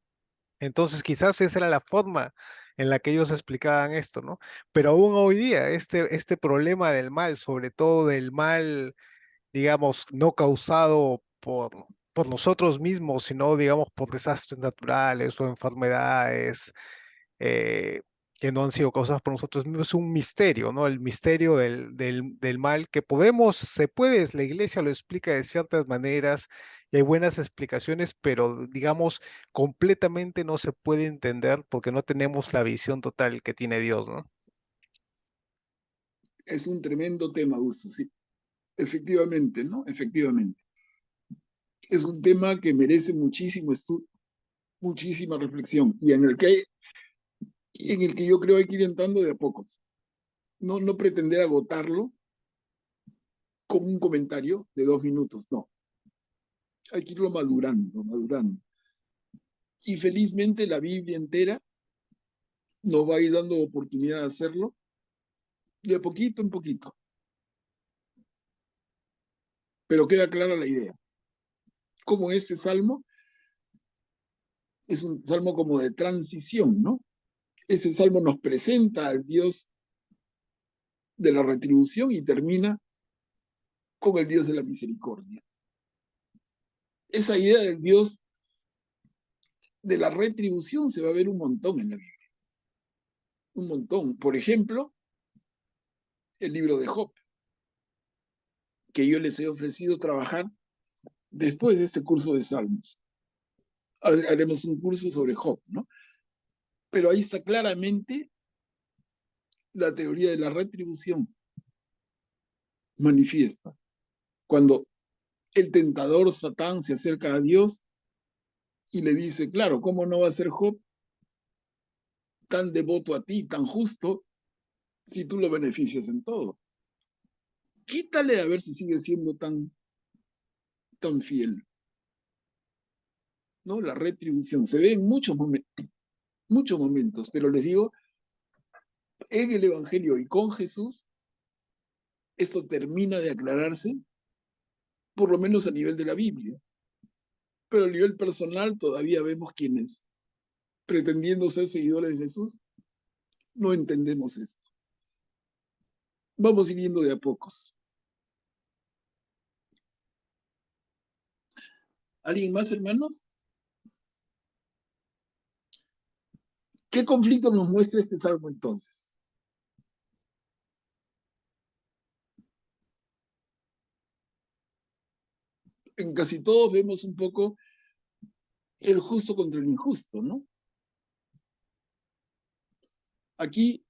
Entonces quizás esa era la forma en la que ellos explicaban esto, ¿no? Pero aún hoy día, este problema del mal, sobre todo del mal, digamos, no causado por nosotros mismos, sino, digamos, por desastres naturales o enfermedades, eh, que no han sido causadas por nosotros mismos, es un misterio, ¿no? El misterio del mal que la iglesia lo explica de ciertas maneras y hay buenas explicaciones, pero digamos, completamente no se puede entender porque no tenemos la visión total que tiene Dios, ¿no? Es un tremendo tema, Augusto, sí. Efectivamente, ¿no? Efectivamente. Es un tema que merece muchísimo estudio, muchísima reflexión y en el que yo creo hay que ir entrando de a pocos. No pretender agotarlo con un comentario de 2 minutos, no. Hay que irlo madurando, madurando. Y felizmente la Biblia entera nos va a ir dando oportunidad de hacerlo de poquito en poquito. Pero queda clara la idea. Como este salmo es un salmo como de transición, ¿no? Ese salmo nos presenta al Dios de la retribución y termina con el Dios de la misericordia. Esa idea del Dios de la retribución se va a ver un montón en la Biblia. Un montón. Por ejemplo, el libro de Job, que yo les he ofrecido trabajar después de este curso de Salmos. Haremos un curso sobre Job, ¿no? Pero ahí está claramente la teoría de la retribución manifiesta. Cuando el tentador Satán se acerca a Dios y le dice, claro, ¿cómo no va a ser Job tan devoto a ti, tan justo, si tú lo beneficias en todo? Quítale a ver si sigue siendo tan fiel. ¿No? La retribución se ve en muchos momentos, pero les digo, en el Evangelio y con Jesús esto termina de aclararse, por lo menos a nivel de la Biblia. Pero a nivel personal todavía vemos quienes, pretendiendo ser seguidores de Jesús, no entendemos esto. Vamos a ir viendo de a pocos. ¿Alguien más, hermanos? ¿Qué conflicto nos muestra este salmo entonces? En casi todos vemos un poco el justo contra el injusto, ¿no? Aquí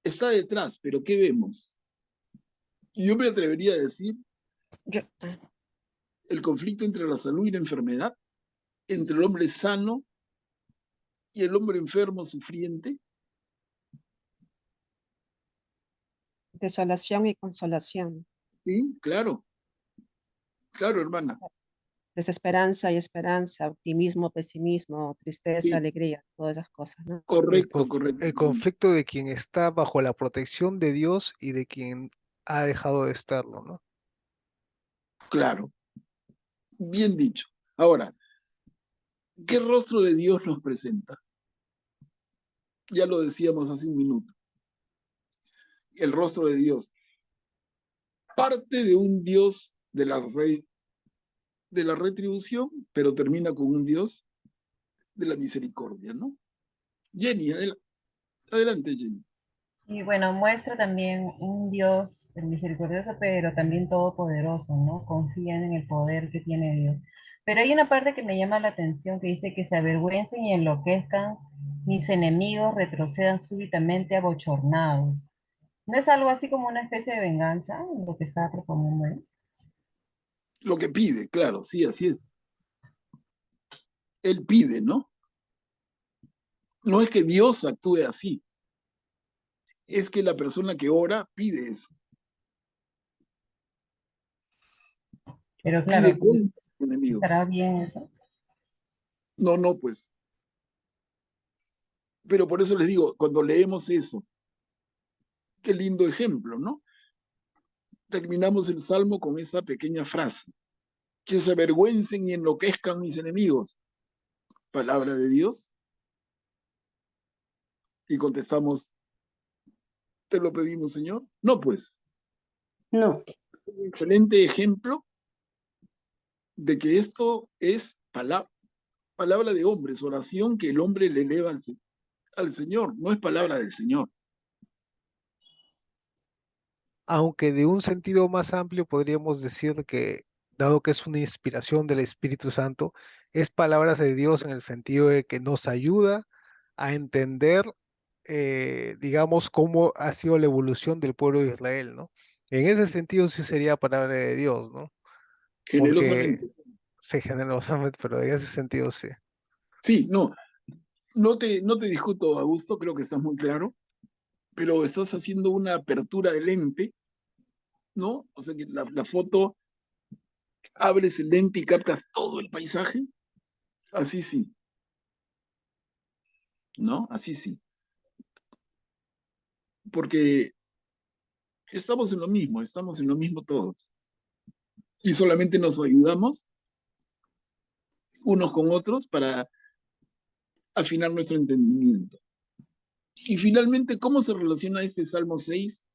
está detrás, pero ¿qué vemos? Yo me atrevería a decir el conflicto entre la salud y la enfermedad, entre el hombre sano y el hombre enfermo sufriente. Desolación y consolación. Sí, claro. Claro, hermana. Desesperanza y esperanza, optimismo, pesimismo, tristeza, Sí. alegría, todas esas cosas, ¿no? Correcto, correcto. El conflicto de quien está bajo la protección de Dios y de quien ha dejado de estarlo, ¿no? Claro. Bien dicho. Ahora, ¿qué rostro de Dios nos presenta? Ya lo decíamos hace un minuto. El rostro de Dios. Parte de un Dios de la retribución, pero termina con un Dios de la misericordia, ¿no? Jenny, adelante, Jenny. Y bueno, muestra también un Dios misericordioso, pero también todopoderoso, ¿no? Confían en el poder que tiene Dios. Pero hay una parte que me llama la atención que dice que se avergüencen y enloquezcan, mis enemigos retrocedan súbitamente abochornados. ¿No es algo así como una especie de venganza lo que estaba proponiendo él? Lo que pide, claro, sí, así es. Él pide, ¿no? No es que Dios actúe así, es que la persona que ora pide eso. Pero Pide claro, con sus enemigos. ¿estará bien eso? No, pues. Pero por eso les digo, cuando leemos eso, qué lindo ejemplo, ¿no? Terminamos el salmo con esa pequeña frase: que se avergüencen y enloquezcan mis enemigos. Palabra de Dios. Y contestamos, ¿te lo pedimos, Señor? No, pues. No. Un excelente ejemplo de que esto es palabra de hombres, oración que el hombre le eleva al Señor, no es palabra del Señor. Aunque de un sentido más amplio podríamos decir que, dado que es una inspiración del Espíritu Santo, es palabras de Dios en el sentido de que nos ayuda a entender, digamos, cómo ha sido la evolución del pueblo de Israel, ¿no? En ese sentido sí sería palabra de Dios, ¿no? Porque Generosamente. se generosamente, pero en ese sentido sí. Sí, no te discuto, Augusto, creo que estás muy claro, pero estás haciendo una apertura de lente, ¿no? O sea que la foto, abres el lente y captas todo el paisaje. Así sí, ¿no? Así sí. Porque estamos en lo mismo todos. Y solamente nos ayudamos unos con otros para afinar nuestro entendimiento. Y finalmente, ¿cómo se relaciona este Salmo 6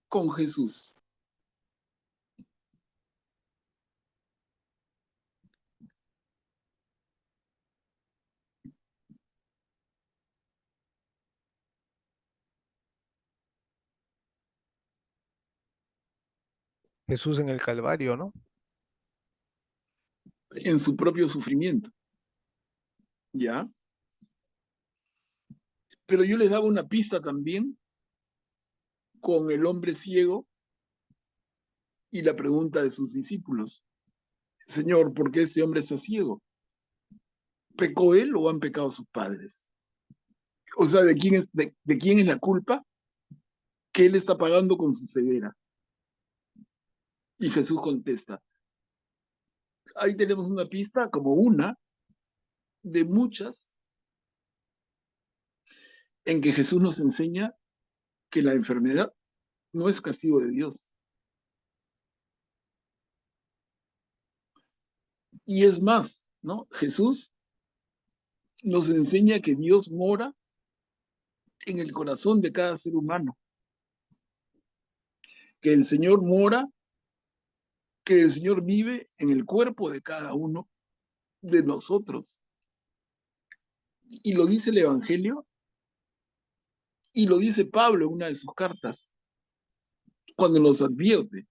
con Jesús? Jesús en el Calvario, ¿no? En su propio sufrimiento. ¿Ya? Pero yo les daba una pista también con el hombre ciego y la pregunta de sus discípulos. Señor, ¿por qué este hombre está ciego? ¿Pecó él o han pecado sus padres? O sea, ¿de quién es la culpa que él está pagando con su ceguera? Y Jesús contesta. Ahí tenemos una pista como una de muchas en que Jesús nos enseña que la enfermedad no es castigo de Dios, Y es más, ¿no? Jesús nos enseña que Dios mora en el corazón de cada ser humano, que el Señor mora, que el Señor vive en el cuerpo de cada uno de nosotros. Y lo dice el Evangelio, y lo dice Pablo en una de sus cartas, cuando nos advierte: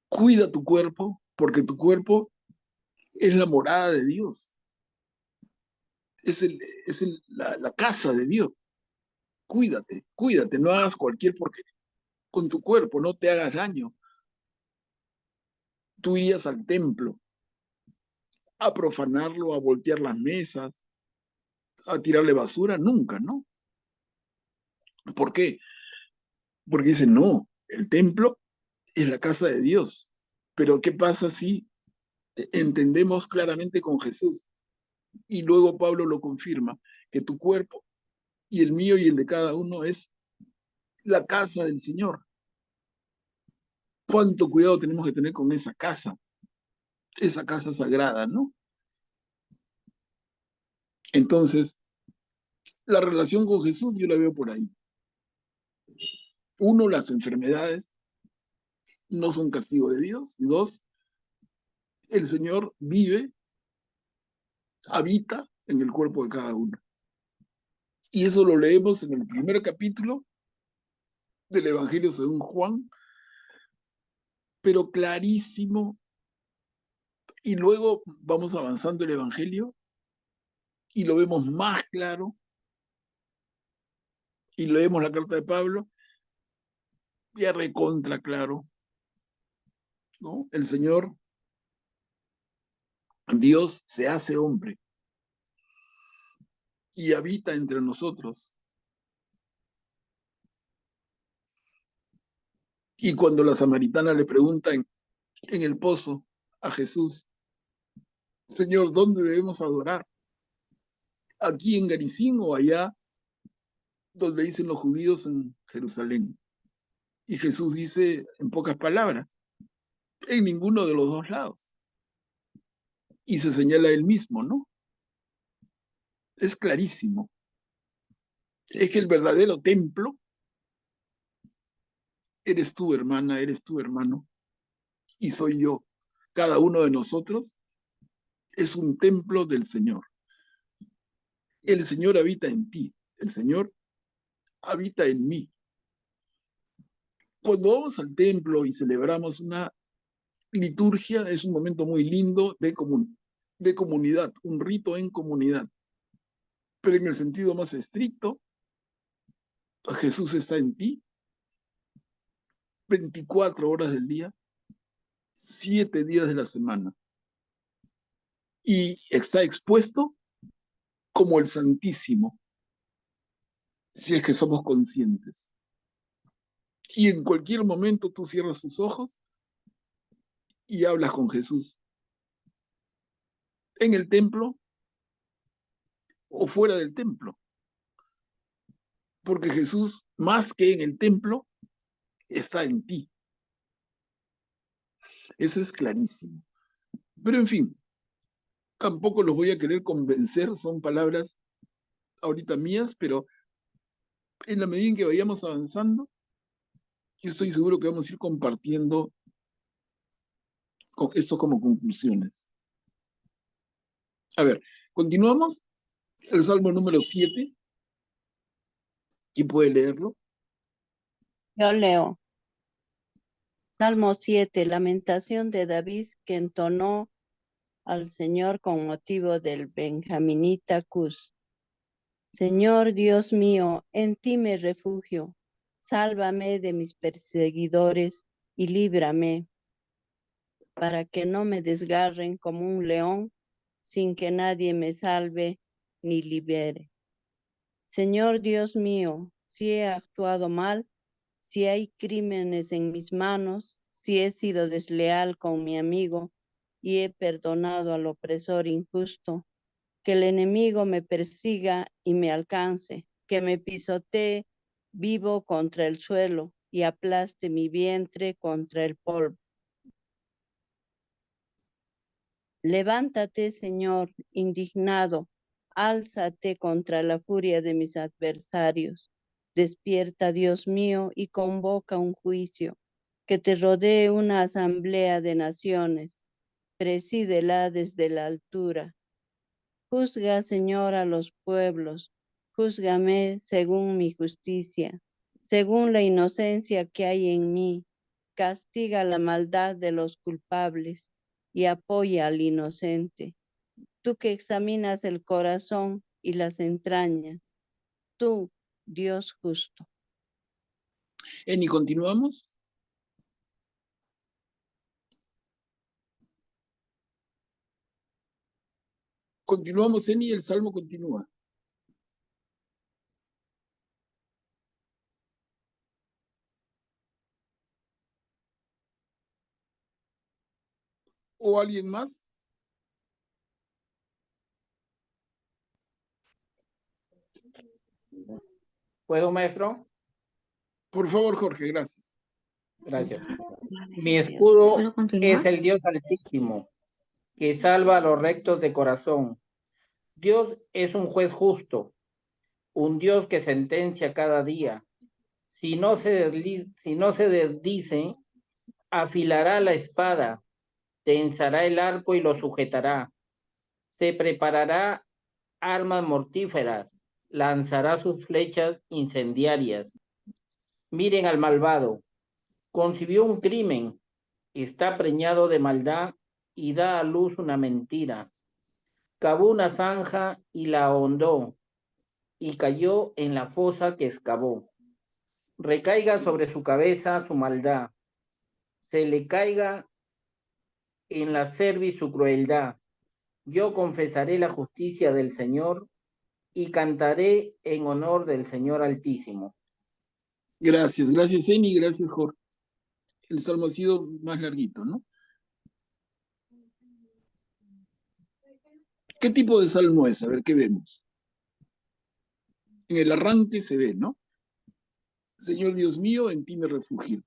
cuida tu cuerpo, porque tu cuerpo es la morada de Dios, la casa de Dios. Cuídate, cuídate, no hagas cualquier porquería con tu cuerpo, no te hagas daño. Tú irías al templo a profanarlo, a voltear las mesas, a tirarle basura, nunca, ¿no? ¿Por qué? Porque dicen, no, el templo es la casa de Dios. Pero ¿qué pasa si entendemos claramente con Jesús? Y luego Pablo lo confirma, que tu cuerpo y el mío y el de cada uno es la casa del Señor. ¿Cuánto cuidado tenemos que tener con esa casa sagrada, ¿no? Entonces, la relación con Jesús yo la veo por ahí. Uno, las enfermedades no son castigo de Dios. Y dos, el Señor vive, habita en el cuerpo de cada uno. Y eso lo leemos en el primer capítulo del Evangelio según Juan, pero clarísimo. Y luego vamos avanzando el Evangelio y lo vemos más claro. Y leemos la carta de Pablo, ya recontra claro, ¿no? El Señor, Dios, se hace hombre y habita entre nosotros. Y cuando la samaritana le pregunta en el pozo a Jesús: Señor, ¿dónde debemos adorar? ¿Aquí en Gerizim o allá donde dicen los judíos en Jerusalén? Y Jesús dice en pocas palabras: en ninguno de los dos lados. Y se señala él mismo, ¿no? Es clarísimo. Es que el verdadero templo eres tú, hermana, eres tú, hermano, y soy yo. Cada uno de nosotros es un templo del Señor. El Señor habita en ti, el Señor habita en mí. Cuando vamos al templo y celebramos una liturgia, es un momento muy lindo de comunidad, un rito en comunidad. Pero en el sentido más estricto, Jesús está en ti 24 horas del día, 7 días de la semana. Y está expuesto como el Santísimo, si es que somos conscientes. Y en cualquier momento tú cierras tus ojos y hablas con Jesús. En el templo o fuera del templo. Porque Jesús, más que en el templo, está en ti. Eso es clarísimo. Pero en fin, tampoco los voy a querer convencer, son palabras ahorita mías, pero en la medida en que vayamos avanzando, yo estoy seguro que vamos a ir compartiendo esto como conclusiones. A ver, continuamos. El Salmo número 7. ¿Quién puede leerlo? Yo leo. Salmo 7, lamentación de David que entonó al Señor con motivo del benjaminita Cus. Señor Dios mío, en ti me refugio. Sálvame de mis perseguidores y líbrame, para que no me desgarren como un león, sin que nadie me salve ni libere. Señor Dios mío, si he actuado mal, si hay crímenes en mis manos, si he sido desleal con mi amigo y he perdonado al opresor injusto, que el enemigo me persiga y me alcance, que me pisotee vivo contra el suelo y aplaste mi vientre contra el polvo. Levántate, Señor, indignado, álzate contra la furia de mis adversarios. Despierta, Dios mío, y convoca un juicio, que te rodee una asamblea de naciones. Presídela desde la altura. Juzga, Señor, a los pueblos. Júzgame según mi justicia, según la inocencia que hay en mí. Castiga la maldad de los culpables y apoya al inocente. Tú que examinas el corazón y las entrañas, tú, Dios justo. Eni, ¿continuamos? Continuamos, Eni, el salmo continúa. ¿O alguien más? ¿Puedo, maestro? Por favor, Jorge, gracias. Gracias. Mi escudo es el Dios Altísimo, que salva a los rectos de corazón. Dios es un juez justo, un Dios que sentencia cada día. Si no se desdice, afilará la espada, tensará el arco y lo sujetará. Se preparará armas mortíferas, lanzará sus flechas incendiarias. Miren al malvado, concibió un crimen, está preñado de maldad y da a luz una mentira. Cavó una zanja y la ahondó, y cayó en la fosa que excavó. Recaiga sobre su cabeza su maldad, se le caiga en la cerviz su crueldad. Yo confesaré la justicia del Señor y cantaré en honor del Señor Altísimo. Gracias, gracias, Eni, gracias, Jorge. El salmo ha sido más larguito, ¿no? ¿Qué tipo de salmo es? A ver, ¿qué vemos? En el arranque se ve, ¿no? Señor Dios mío, en ti me refugio.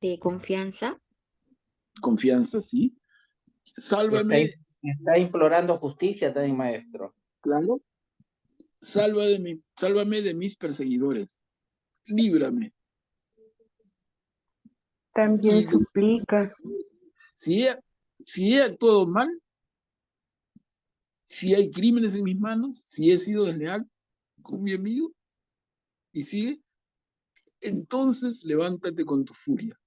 De confianza. Confianza, sí. Sálvame. Está implorando justicia también, maestro. Claro. Sálvame de mis perseguidores. Líbrame. También suplica. Si he actuado mal, si hay crímenes en mis manos, si he sido desleal con mi amigo, y sigue, entonces levántate con tu furia.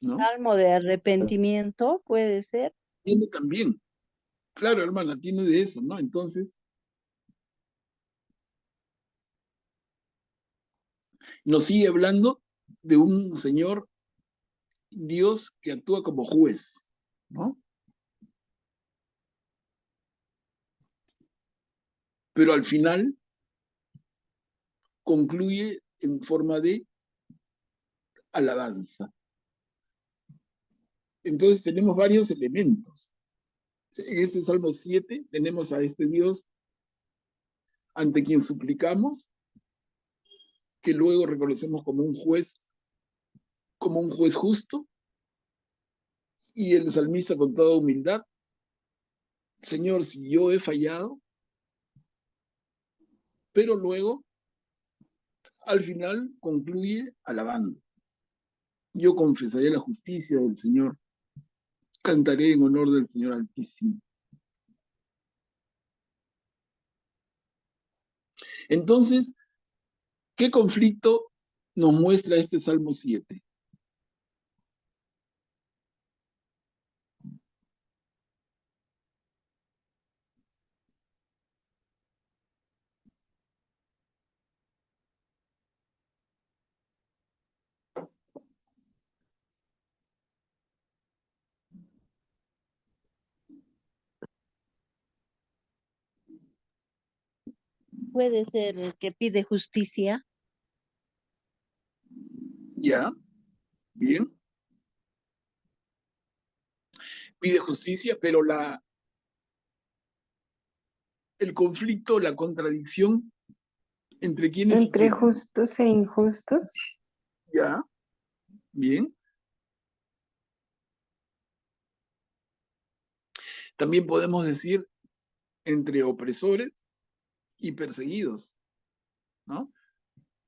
¿No? Salmo de arrepentimiento, puede ser. Tiene también. Claro, hermana, tiene de eso, ¿no? Entonces, nos sigue hablando de un Señor Dios que actúa como juez, ¿no? Pero al final concluye en forma de alabanza. Entonces tenemos varios elementos. En este Salmo 7 tenemos a este Dios ante quien suplicamos, que luego reconocemos como un juez justo, y el salmista con toda humildad: Señor, si yo he fallado, pero luego, al final, concluye alabando. Yo confesaré la justicia del Señor, cantaré en honor del Señor Altísimo. Entonces, ¿qué conflicto nos muestra este Salmo 7? Puede ser que pide justicia. Ya, bien. Pide justicia, pero el conflicto, la contradicción, ¿entre quiénes? ¿Entre justos e injustos? Ya, bien. También podemos decir entre opresores y perseguidos, ¿no?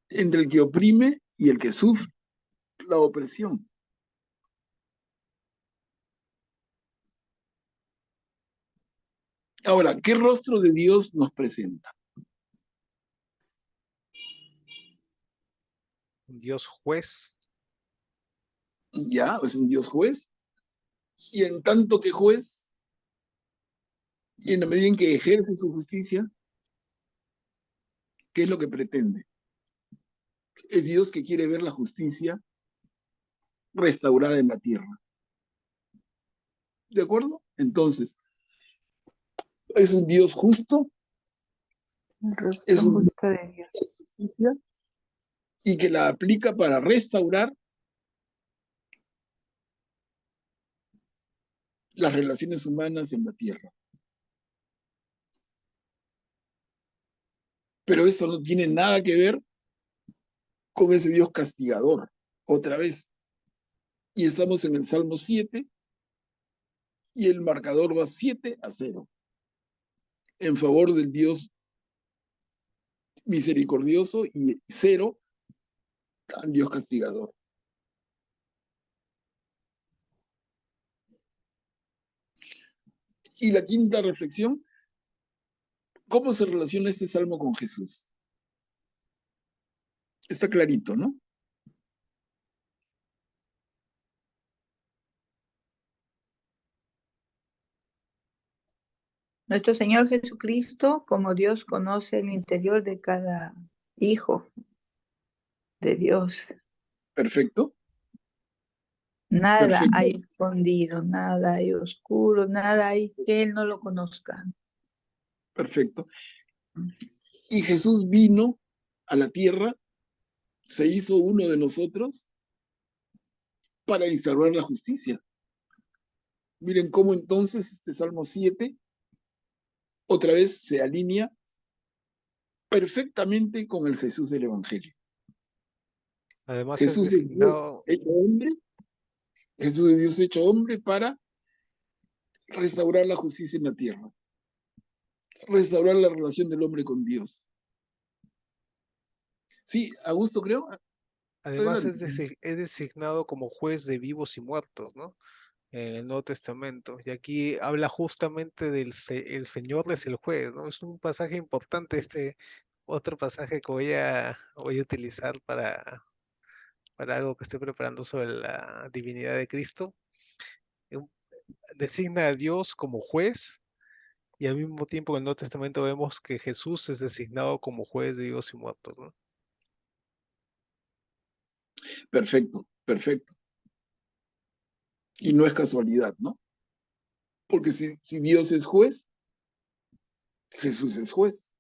Entre el que oprime y el que sufre la opresión. Ahora, ¿qué rostro de Dios nos presenta? Un Dios juez. Ya, es un Dios juez. Y en tanto que juez, y en la medida en que ejerce su justicia, ¿qué es lo que pretende? Es Dios que quiere ver la justicia restaurada en la tierra. ¿De acuerdo? Entonces, es un Dios justo, El rostro es un Dios justo de Dios. de justicia y que la aplica para restaurar las relaciones humanas en la tierra. Pero esto no tiene nada que ver con ese Dios castigador, otra vez. Y estamos en el Salmo 7 y el marcador va 7-0 en favor del Dios misericordioso y 0 al Dios castigador. Y la quinta reflexión, ¿cómo se relaciona este salmo con Jesús? Está clarito, ¿no? Nuestro Señor Jesucristo, como Dios conoce el interior de cada hijo de Dios. Perfecto. Nada Perfecto. hay escondido, nada hay oscuro, nada hay que Él no lo conozca. Perfecto. Y Jesús vino a la tierra, se hizo uno de nosotros para instaurar la justicia. Miren cómo entonces este Salmo 7 otra vez se alinea perfectamente con el Jesús del Evangelio. Además es Jesús es Dios designado, hecho hombre, Jesús es Dios hecho hombre para restaurar la justicia en la tierra, restaurar la relación del hombre con Dios. Sí, Augusto, creo. además es, Adelante. es designado como juez de vivos y muertos, ¿no? En el Nuevo Testamento. Y aquí habla justamente del el Señor es el juez, ¿no? Es un pasaje importante, este otro pasaje que voy a utilizar para algo que estoy preparando sobre la divinidad de Cristo. Designa a Dios como juez y al mismo tiempo en el Nuevo Testamento vemos que Jesús es designado como juez de vivos y muertos, ¿no? Perfecto, perfecto. Y no es casualidad, ¿no? Porque si Dios es juez, Jesús es juez.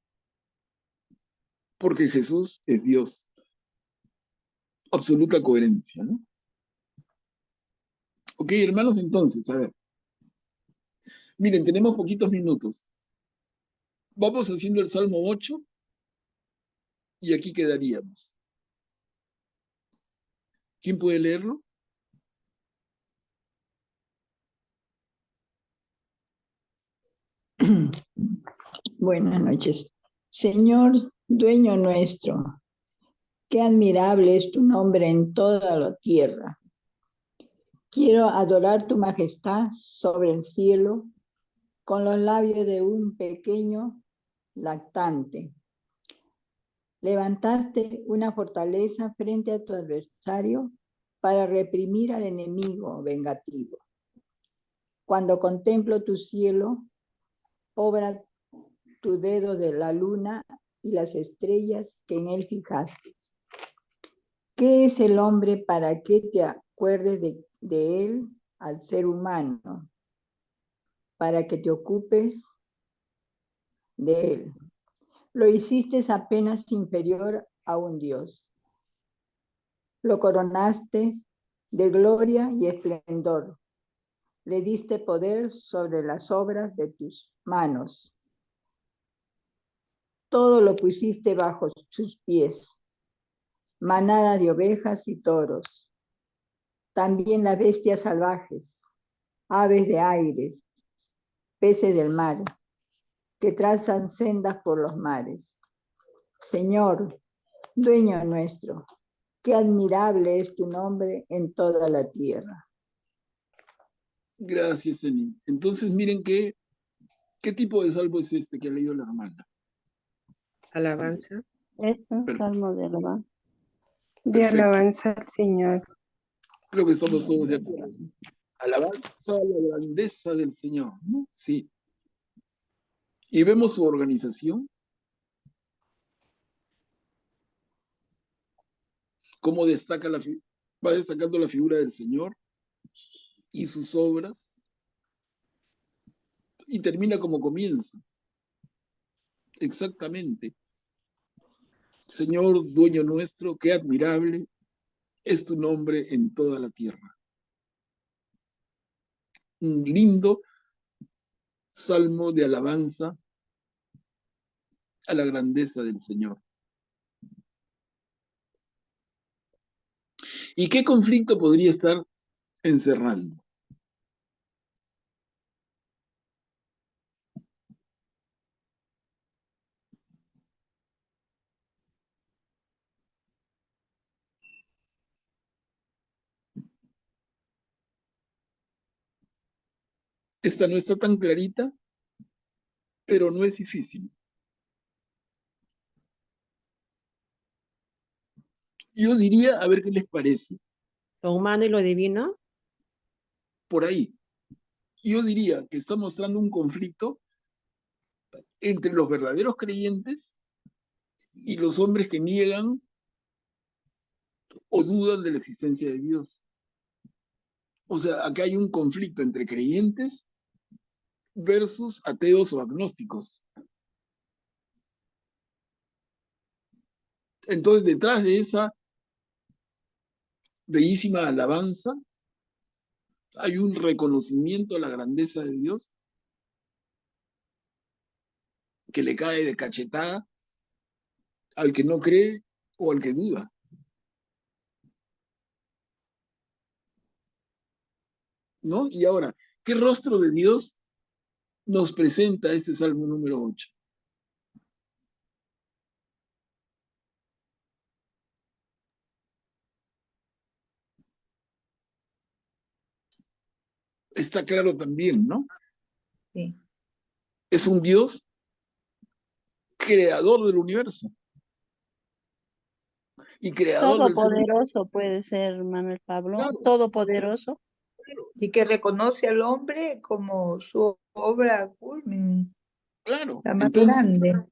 Porque Jesús es Dios. Absoluta coherencia, ¿no? Ok, hermanos, entonces, a ver. Miren, tenemos poquitos minutos. Vamos haciendo el Salmo 8 y aquí quedaríamos. ¿Quién puede leerlo? Buenas noches. Señor, dueño nuestro, qué admirable es tu nombre en toda la tierra. Quiero adorar tu majestad sobre el cielo con los labios de un pequeño lactante. Levantaste una fortaleza frente a tu adversario para reprimir al enemigo vengativo. Cuando contemplo tu cielo, obra tu dedo de la luna y las estrellas que en él fijaste. ¿Qué es el hombre para que te acuerdes de él al ser humano? Para que te ocupes de él. Lo hiciste apenas inferior a un Dios. Lo coronaste de gloria y esplendor. Le diste poder sobre las obras de tus manos. Todo lo pusiste bajo sus pies. manada de ovejas y toros, también las bestias salvajes, aves de aires, peces del mar, que trazan sendas por los mares. Señor, dueño nuestro, qué admirable es tu nombre en toda la tierra. Gracias, Eni. Entonces, miren qué tipo de salmo es este que ha leído la hermana. Alabanza. Es un Perfecto. salmo de alabanza. De alabanza al Señor. Creo que estamos todos de acuerdo. Alabanza a la grandeza del Señor, ¿no? Sí. Y vemos su organización, cómo destaca va destacando la figura del Señor y sus obras, y termina como comienza. Exactamente. Señor, dueño nuestro, qué admirable es tu nombre en toda la tierra. Un lindo salmo de alabanza a la grandeza del Señor. ¿Y qué conflicto podría estar encerrando? Esta no está tan clarita, pero no es difícil. Yo diría, a ver qué les parece. Lo humano y lo divino. Por ahí. Yo diría que está mostrando un conflicto entre los verdaderos creyentes y los hombres que niegan o dudan de la existencia de Dios. O sea, acá hay un conflicto entre creyentes versus ateos o agnósticos. Entonces, detrás de esa bellísima alabanza, hay un reconocimiento a la grandeza de Dios que le cae de cachetada al que no cree o al que duda. ¿No? Y ahora, ¿qué rostro de Dios nos presenta este Salmo número 8? Está claro también, ¿no? Sí. Es un Dios creador del universo y creador del ser humano. Todopoderoso puede ser, Manuel Pablo. Claro. Todopoderoso. Y que reconoce al hombre como su obra culmen, Claro. la más Entonces, grande.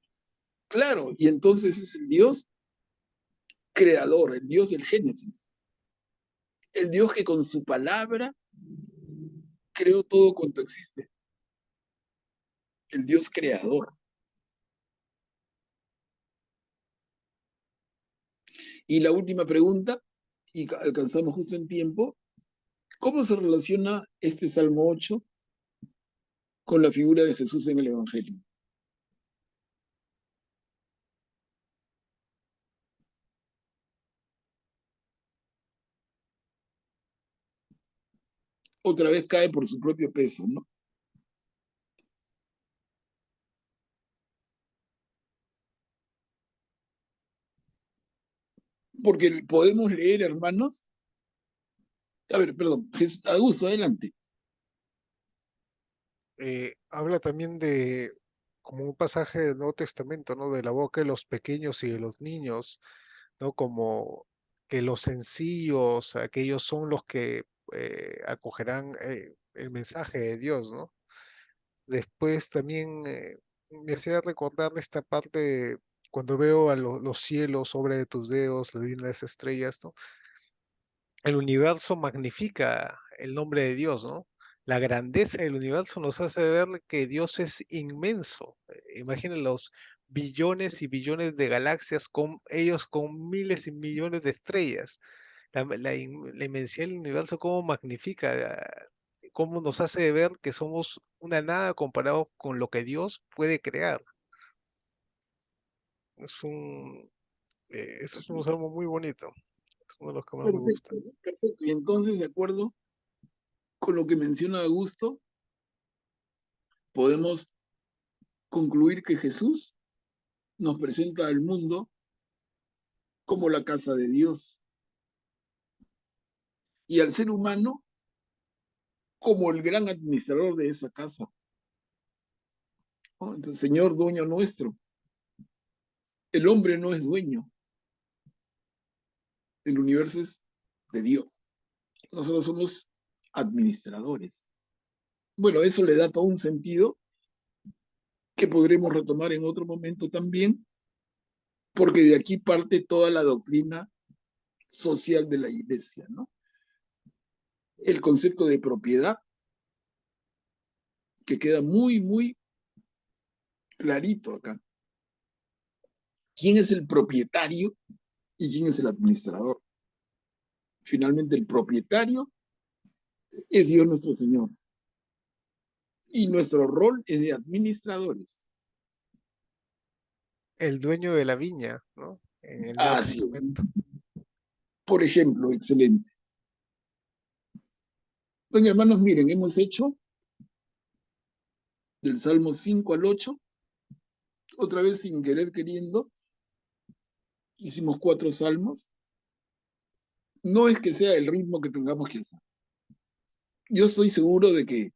claro, y entonces es el Dios creador, el Dios del Génesis. El Dios que con su palabra creó todo cuanto existe. El Dios creador. Y la última pregunta, y alcanzamos justo en tiempo, ¿cómo se relaciona este Salmo 8 con la figura de Jesús en el Evangelio? Otra vez cae por su propio peso, ¿no? Porque podemos leer, hermanos. A ver, perdón, Augusto, adelante. Habla también de como un pasaje del Nuevo Testamento, ¿no? De la boca de los pequeños y de los niños, ¿no? Como que los sencillos, aquellos son los que acogerán el mensaje de Dios, ¿no? Después también me hacía recordar esta parte cuando veo a los cielos, obra de tus dedos, las divinas estrellas, ¿no? El universo magnifica el nombre de Dios, ¿no? La grandeza del universo nos hace ver que Dios es inmenso. Imaginen los billones y billones de galaxias, con ellos con miles y millones de estrellas. La inmensidad del universo, cómo magnifica, cómo nos hace ver que somos una nada comparado con lo que Dios puede crear. Es Eso es un salmo muy bonito. Es uno de los que más me Perfecto, gustan. perfecto. Y entonces, de acuerdo con lo que menciona Augusto, podemos concluir que Jesús nos presenta al mundo como la casa de Dios y al ser humano como el gran administrador de esa casa, ¿no? Entonces, Señor, dueño nuestro. El hombre no es dueño, el universo es de Dios. Nosotros somos administradores. Bueno, eso le da todo un sentido que podremos retomar en otro momento también, porque de aquí parte toda la doctrina social de la iglesia, ¿no? El concepto de propiedad, que queda muy, muy clarito acá. ¿Quién es el propietario y quién es el administrador? Finalmente, el propietario es Dios nuestro Señor. Y nuestro rol es de administradores. El dueño de la viña, ¿no? En el Nuevo Así es. Testamento. Por ejemplo, excelente. Bueno, hermanos, miren, hemos hecho del Salmo 5 al 8, otra vez sin querer queriendo, hicimos 4 salmos. No es que sea el ritmo que tengamos que hacer. Yo estoy seguro de que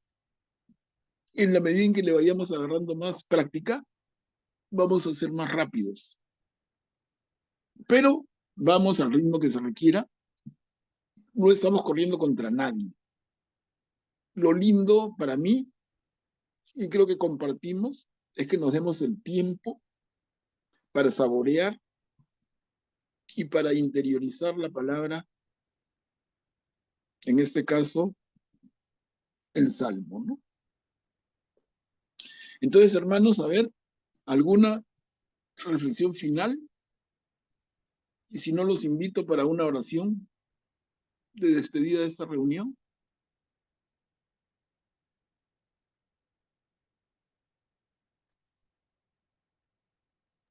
en la medida en que le vayamos agarrando más práctica, vamos a ser más rápidos. Pero vamos al ritmo que se requiera. No estamos corriendo contra nadie. Lo lindo para mí, y creo que compartimos, es que nos demos el tiempo para saborear y para interiorizar la palabra, en este caso, el Salmo, ¿no? Entonces, hermanos, a ver, ¿alguna reflexión final? Y si no, los invito para una oración de despedida de esta reunión.